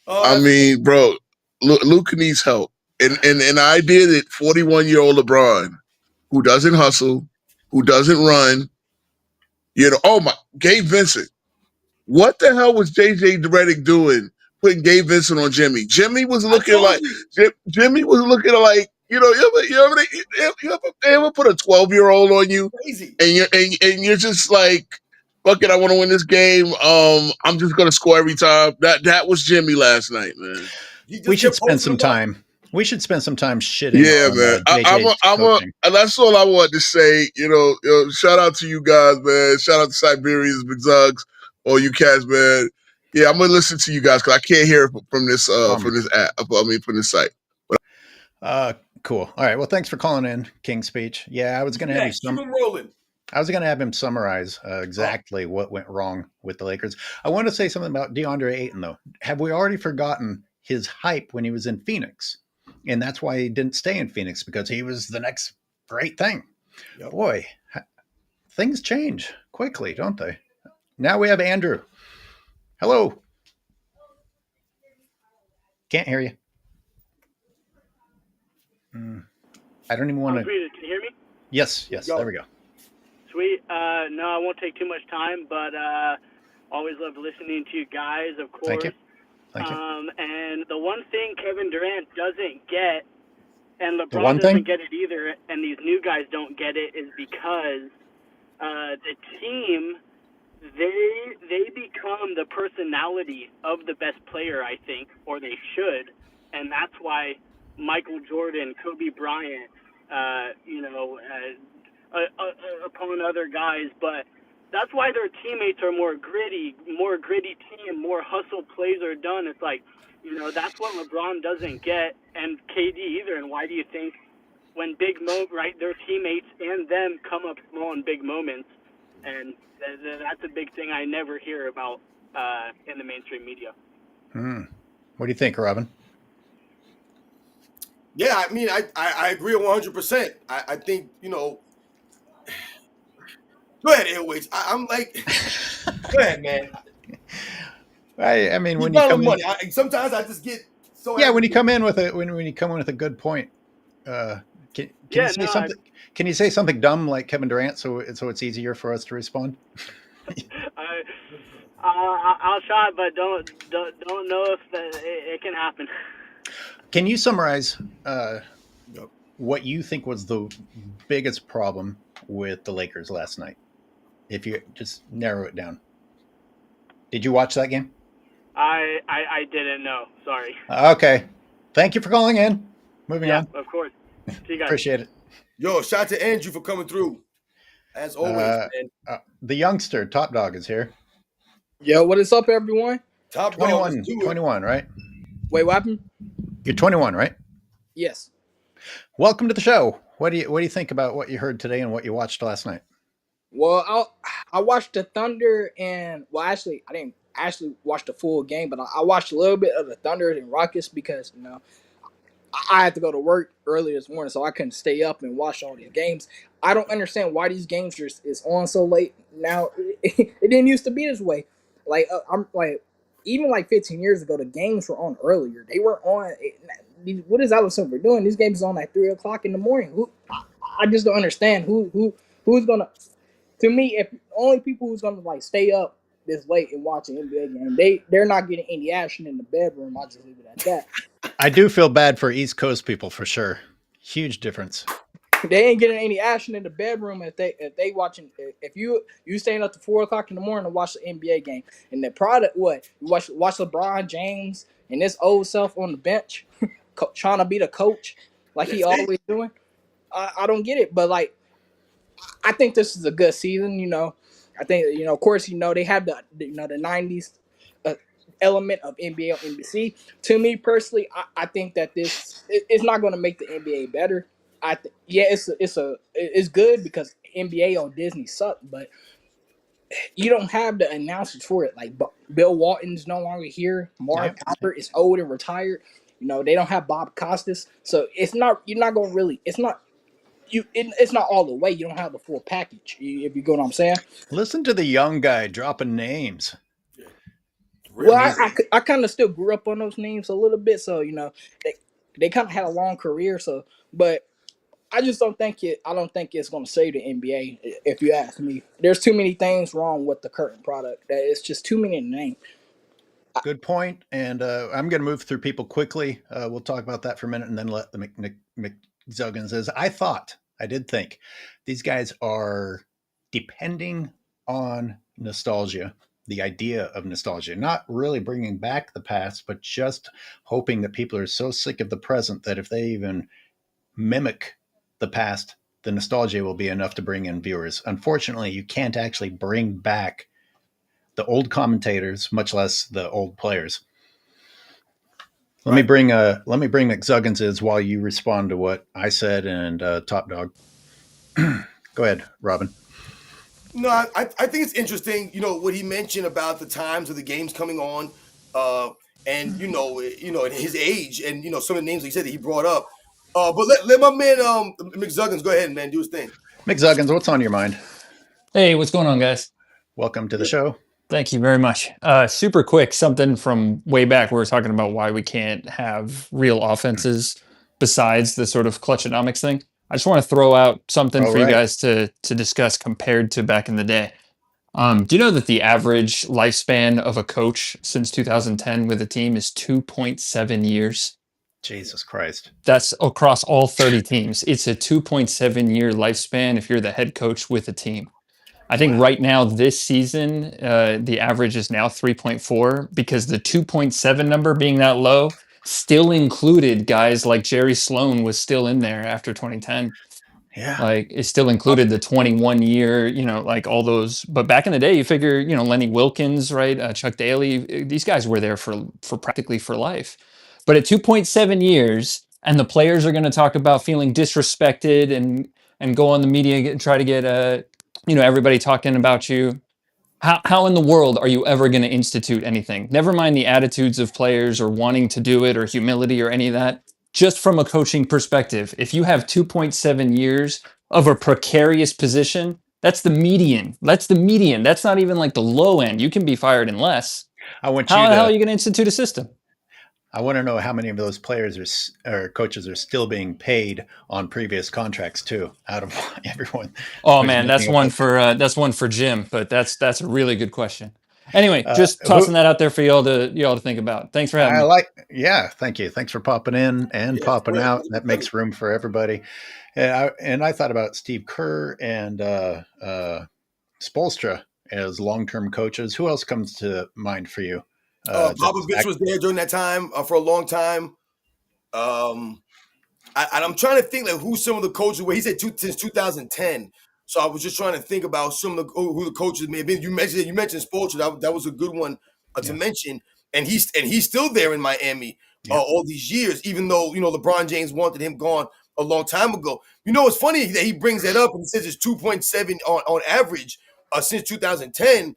Oh, I mean, bro, Luka needs help. And the idea that 41-year-old LeBron, who doesn't hustle, who doesn't run, Gabe Vincent. What the hell was JJ Redick doing putting Gabe Vincent on Jimmy? Jimmy was looking like Jimmy was looking like you ever put a 12-year-old on you crazy. and you're just like, fuck it, I want to win this game. I'm just gonna score every time. That was Jimmy last night, man. We should spend some time. We should spend some time shitting. Yeah, on, man. JJ's that's all I wanted to say. Shout out to you guys, man. Shout out to Siberians, McZugs, all you cats, man. Yeah, I'm gonna listen to you guys because I can't hear from this app. From this site. Cool. All right. Well, thanks for calling in, King Speech. Yeah, I was gonna have you keep him rolling. I was going to have him summarize exactly what went wrong with the Lakers. I want to say something about DeAndre Ayton, though. Have we already forgotten his hype when he was in Phoenix? And that's why he didn't stay in Phoenix, because he was the next great thing. Yep. Boy, things change quickly, don't they? Now we have Andrew. Hello. Can't hear you. I don't even want to. Can you hear me? Yes. There we go. Sweet. No, I won't take too much time, but always love listening to you guys, of course. Thank you. And the one thing Kevin Durant doesn't get, and LeBron doesn't get it either, and these new guys don't get it, is because the team, they become the personality of the best player, I think, or they should, and that's why Michael Jordan, Kobe Bryant, upon other guys, but that's why their teammates are more gritty team, more hustle plays are done. It's like, that's what LeBron doesn't get, and KD either. And why do you think when their teammates and them come up small in big moments, and that's a big thing I never hear about in the mainstream media. What do you think, Robin? Yeah, I mean, I agree 100%. I think, go ahead, AOH. I'm like, go ahead, man. I mean, when you come money, sometimes I just get so. Yeah, when you come in with a good point, can you say something? Can you say something dumb like Kevin Durant, so it's easier for us to respond? I'll try, but don't know if it can happen. Can you summarize what you think was the biggest problem with the Lakers last night? If you just narrow it down. Did you watch that game? I didn't know. Sorry. Okay. Thank you for calling in. Moving on. Of course. See you guys. Appreciate it. Yo, shout out to Andrew for coming through. As always, man. The youngster, Top Dog, is here. Yo, what is up, everyone? Top 21, right? Wait, what happened? You're 21, right? Yes. Welcome to the show. What do you think about what you heard today and what you watched last night? Well, I watched the Thunder and actually, I didn't actually watch the full game, but I watched a little bit of the Thunder and Rockets because I had to go to work early this morning, so I couldn't stay up and watch all these games. I don't understand why these games is on so late now. It didn't used to be this way. Like I'm like even like 15 years ago, the games were on earlier. They were on. What is Alex Silver doing? These games on at 3 o'clock in the morning. I just don't understand who's gonna. To me, if only people who's gonna like stay up this late and watch an NBA game, they're not getting any action in the bedroom. I'll just leave it at that. I do feel bad for East Coast people for sure. Huge difference. They ain't getting any action in the bedroom if they watching if you staying up to 4 o'clock in the morning to watch the NBA game and the product what you watch LeBron James and this old self on the bench trying to be the coach like he That's it. always doing. I don't get it, but like I think this is a good season. I think of course they have the '90s uh, element of NBA on NBC. To me personally, I think that it's not going to make the NBA better. Yeah, it's good because NBA on Disney sucked, but you don't have the announcers for it. Like Bill Walton's no longer here. Marv Yep. Albert is old and retired. They don't have Bob Costas, so it's not. You're not going to really. It's not. It's not all the way. You don't have the full package. If you go what I'm saying. Listen to the young guy dropping names. Well, Real. I kind of still grew up on those names a little bit, so they kind of had a long career. So, but I just don't think it. I don't think it's going to save the NBA. If you ask me, there's too many things wrong with the current product. That it's just too many to name. Good point. And I'm going to move through people quickly. We'll talk about that for a minute and then let the McZuggins is. I did think these guys are depending on nostalgia, the idea of nostalgia, not really bringing back the past, but just hoping that people are so sick of the present that if they even mimic the past, the nostalgia will be enough to bring in viewers. Unfortunately, you can't actually bring back the old commentators, much less the old players. Let me bring McZuggins is while you respond to what I said and Top Dog. Go ahead, Robin. No, I think it's interesting. What he mentioned about the times of the games coming on, and at his age, and some of the names he said that he brought up. But let my man McZuggins go ahead, man, do his thing. McZuggins, what's on your mind? Hey, what's going on, guys? Welcome to the show. Thank you very much. Super quick, something from way back. We were talking about why we can't have real offenses besides the sort of clutchonomics thing. I just want to throw out something for you guys to discuss compared to back in the day. Do you know that the average lifespan of a coach since 2010 with a team is 2.7 years? Jesus Christ. That's across all 30 teams. It's a 2.7 year lifespan if you're the head coach with a team. I think right now this season, the average is now 3.4 because the 2.7 number being that low still included guys like Jerry Sloan was still in there after 2010. Yeah. Like it still included the 21 year, like all those. But back in the day, you figure, Lenny Wilkins, right? Chuck Daly, these guys were there for practically for life. But at 2.7 years, and the players are going to talk about feeling disrespected and go on the media and try to get everybody talking about you. How in the world are you ever going to institute anything? Never mind the attitudes of players or wanting to do it or humility or any of that. Just from a coaching perspective, if you have 2.7 years of a precarious position, that's the median. That's not even like the low end. You can be fired in less. How the hell are you going to institute a system? I want to know how many of those players or coaches are still being paid on previous contracts too, out of everyone. Oh man, that's one for Jim, but that's a really good question. Anyway, just tossing that out there for y'all to think about. Thanks for having me. Thank you. Thanks for popping in and popping out. That makes room for everybody. And I thought about Steve Kerr and Spoelstra as long-term coaches. Who else comes to mind for you? Popovich was there during that time for a long time. And I'm trying to think like who some of the coaches were. He said since 2010. So I was just trying to think about some of who the coaches may have been. You mentioned Spoelstra. That was a good one to mention. And he's still there in Miami all these years, even though LeBron James wanted him gone a long time ago. You know, it's funny that he brings that up and he says it's 2.7 on average since 2010.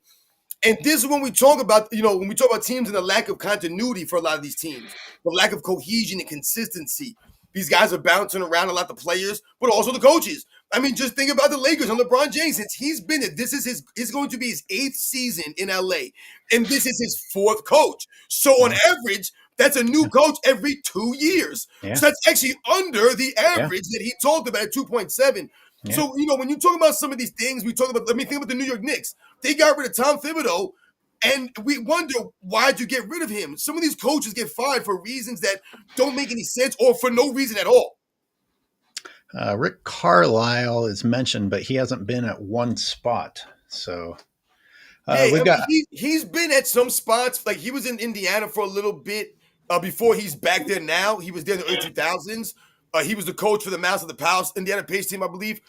And this is when we talk about, when we talk about teams and the lack of continuity for a lot of these teams, the lack of cohesion and consistency. These guys are bouncing around a lot, the players, but also the coaches. I mean, just think about the Lakers and LeBron James. Since he's been there, it's going to be his 8th season in LA, and this is his 4th coach. So on average, that's a new coach every 2 years. Yeah. So that's actually under the average that he talked about at 2.7. Yeah. So, when you talk about some of these things, think about the New York Knicks. They got rid of Tom Thibodeau, and we wonder, why'd you get rid of him? Some of these coaches get fired for reasons that don't make any sense or for no reason at all. Rick Carlisle is mentioned, but he hasn't been at one spot. So he's been at some spots. Like, he was in Indiana for a little bit before he's back there now. He was there in the early 2000s. He was the coach for the Masters of the Palace, Indiana Pacers team, I believe.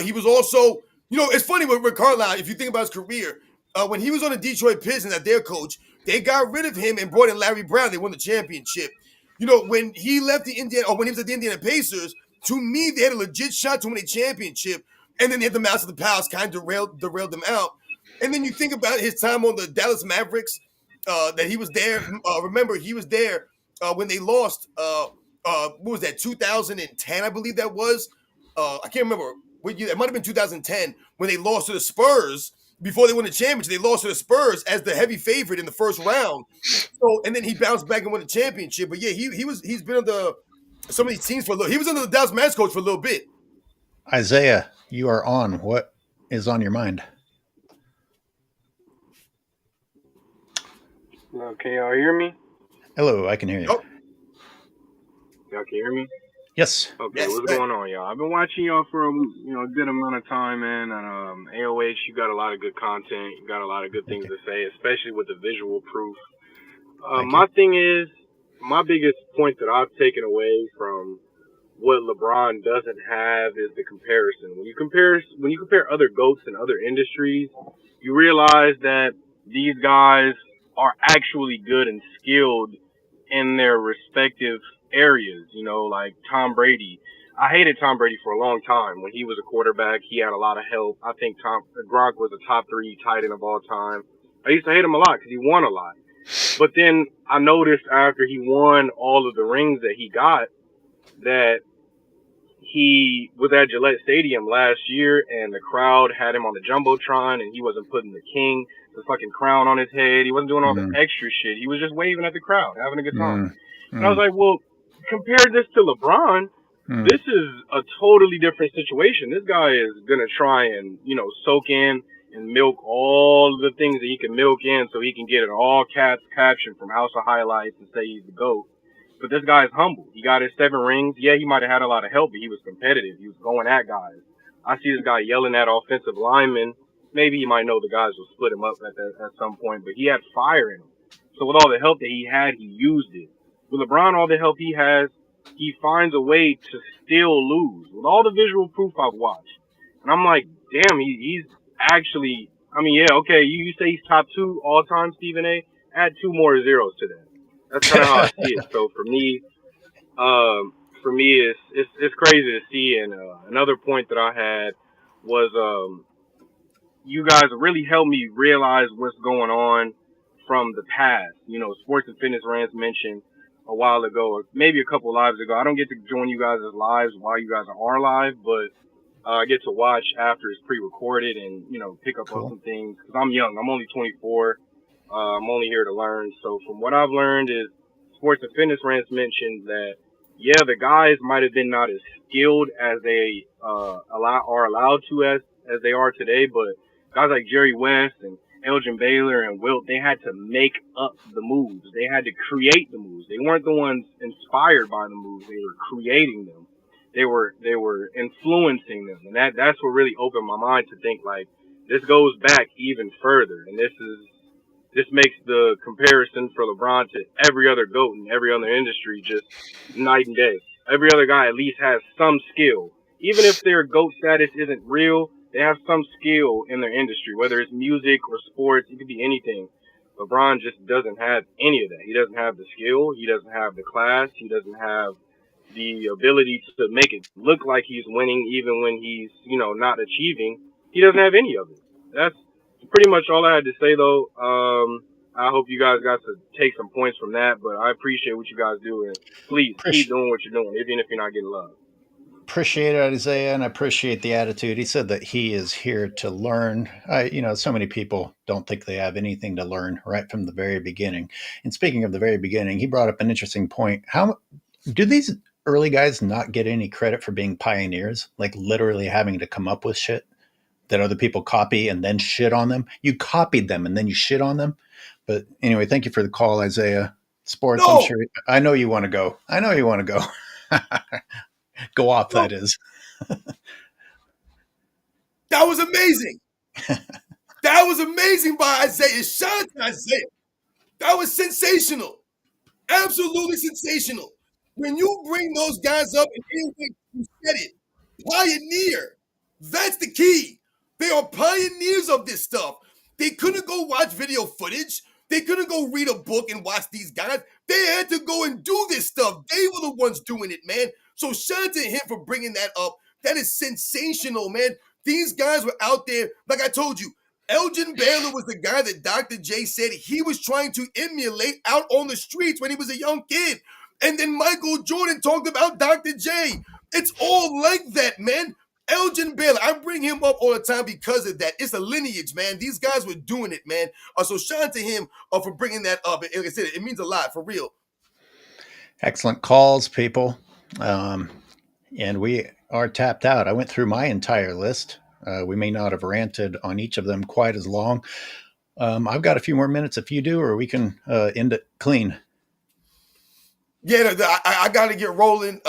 He was also, it's funny with Rick Carlisle, if you think about his career, when he was on the Detroit Pistons as their coach, they got rid of him and brought in Larry Brown. They won the championship. When he left the Indiana, or when he was at the Indiana Pacers, to me, they had a legit shot to win a championship. And then they had the Masters of the Palace kind of derailed them out. And then you think about his time on the Dallas Mavericks, that he was there. Remember, he was there when they lost, what was that, 2010, I believe that was? I can't remember. It might have been 2010 when they lost to the Spurs before they won the championship. They lost to the Spurs as the heavy favorite in the first round. So, and then he bounced back and won the championship. But yeah, he's been on some of these teams for a little. He was under the Dallas Mavericks coach for a little bit. Isaiah, you are on. What is on your mind? Can y'all hear me? Hello, I can hear you. Oh. Y'all can hear me? Yes. Okay, Yes, what's going on, y'all? I've been watching y'all for a good amount of time, man. And AOH, you got a lot of good content. You got a lot of good things to say, especially with the visual proof. My thing is, my biggest point that I've taken away from what LeBron doesn't have is the comparison. When you compare other GOATs in other industries, you realize that these guys are actually good and skilled in their respective areas, like Tom Brady. I hated Tom Brady for a long time. When he was a quarterback, he had a lot of help. I think Gronk was a top 3 tight end of all time. I used to hate him a lot because he won a lot. But then I noticed after he won all of the rings that he got, that he was at Gillette Stadium last year and the crowd had him on the Jumbotron and he wasn't putting the fucking crown on his head. He wasn't doing all the extra shit. He was just waving at the crowd, having a good time. And I was like, well, compare this to LeBron. This is a totally different situation. This guy is going to try and, soak in and milk all the things that he can milk in so he can get an all caps caption from House of Highlights and say he's the GOAT. But this guy is humble. He got his 7 rings. Yeah, he might have had a lot of help, but he was competitive. He was going at guys. I see this guy yelling at offensive linemen. Maybe he might know the guys will split him up at some point, but he had fire in him. So with all the help that he had, he used it. With LeBron, all the help he has, he finds a way to still lose. With all the visual proof I've watched. And I'm like, damn, he's actually, yeah, okay, you say he's top 2 all time, Stephen A. Add 2 more zeros to that. That's kind of how I see it. So for me, it's crazy to see. And another point that I had was you guys really helped me realize what's going on from the past. Sports and Fitness Rants mentioned a while ago, or maybe a couple lives ago. I don't get to join you guys' lives while you guys are live, but I get to watch after it's pre-recorded and, pick up on some things. Because I'm young. I'm only 24. I'm only here to learn. So from what I've learned is Sports and Fitness Rants mentioned that, yeah, the guys might have been not as skilled as they are allowed to as they are today, but guys like Jerry West and Elgin Baylor and Wilt, they had to make up the moves. They had to create the moves. They weren't the ones inspired by the moves. They were creating them. They were influencing them. And that's what really opened my mind to think, like, this goes back even further. And this makes the comparison for LeBron to every other GOAT in every other industry just night and day. Every other guy at least has some skill. Even if their GOAT status isn't real, they have some skill in their industry, whether it's music or sports. It could be anything. LeBron just doesn't have any of that. He doesn't have the skill. He doesn't have the class. He doesn't have the ability to make it look like he's winning even when he's, not achieving. He doesn't have any of it. That's pretty much all I had to say, though. I hope you guys got to take some points from that, but I appreciate what you guys do, and please keep doing what you're doing, even if you're not getting love. Appreciate it, Isaiah, and I appreciate the attitude. He said that he is here to learn. So many people don't think they have anything to learn right from the very beginning. And speaking of the very beginning, he brought up an interesting point. How do these early guys not get any credit for being pioneers, like literally having to come up with shit that other people copy and then shit on them? You copied them and then you shit on them. But anyway, thank you for the call, Isaiah. Sports, I'm No, sure. I know you want to go. I know you want to go. Go off, no, that is. that was amazing. That was amazing by Isaiah. Shout out to Isaiah. That was sensational. Absolutely sensational. When you bring those guys up, and anyway, you said it, pioneer. That's the key. They are pioneers of this stuff. They couldn't go watch video footage. They couldn't go read a book and watch these guys. They had to go and do this stuff. They were the ones doing it, man. So shout out to him for bringing that up. That is sensational, man. These guys were out there, like I told you. Elgin Baylor was the guy that Dr. J said he was trying to emulate out on the streets when he was a young kid. And then Michael Jordan talked about Dr. J. It's all like that, man. Elgin Baylor, I bring him up all the time because of that. It's a lineage, man. These guys were doing it, man. So shout out to him for bringing that up. And like I said, it means a lot, for real. Excellent calls, people. And we are tapped out. I went through my entire list. We may not have ranted on each of them quite as long. I've got a few more minutes if you do, or we can end it clean. Yeah, I got to get rolling.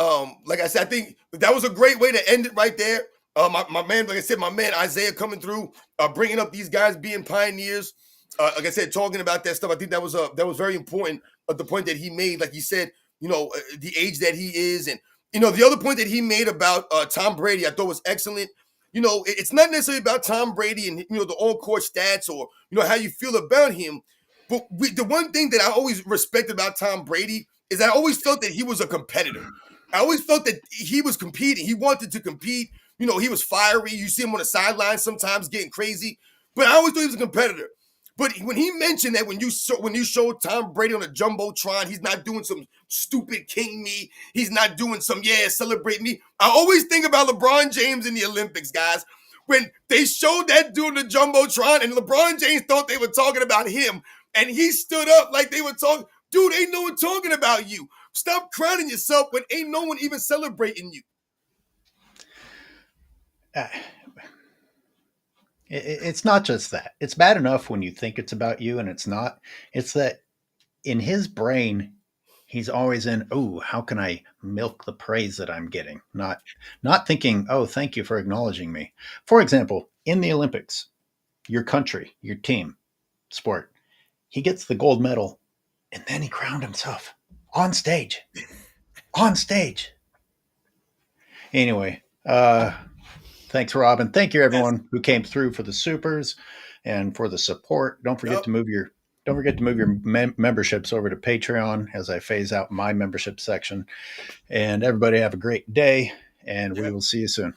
Like I said, I think that was a great way to end it right there. My man, like I said, my man Isaiah coming through, bringing up these guys being pioneers. Like I said, talking about that stuff. I think that was very important. The point that he made, like you said, the age that he is, and the other point that he made about Tom Brady, I thought was excellent. It's not necessarily about Tom Brady and the on-court stats or how you feel about him, but the one thing that I always respect about Tom Brady is I always felt that he was a competitor. I always felt that he was competing. He wanted to compete. He was fiery. You see him on the sidelines sometimes getting crazy, but I always thought he was a competitor. But when he mentioned that when you showed Tom Brady on a jumbotron, he's not doing some stupid king me. He's not doing some celebrate me. I always think about LeBron James in the Olympics, guys. When they showed that dude on the jumbotron, and LeBron James thought they were talking about him, and he stood up like they were talking. Dude, ain't no one talking about you. Stop crowning yourself when ain't no one even celebrating you. It's not just that. It's bad enough when you think it's about you and it's not. It's that in his brain, he's always in, oh, how can I milk the praise that I'm getting? Not thinking, oh, thank you for acknowledging me. For example, in the Olympics, your country, your team, sport, he gets the gold medal and then he crowned himself on stage. On stage. Anyway, thanks, Rob, and thank you everyone who came through for the supers and for the support. Don't forget to move your memberships over to Patreon as I phase out my membership section. And everybody have a great day, and we will see you soon.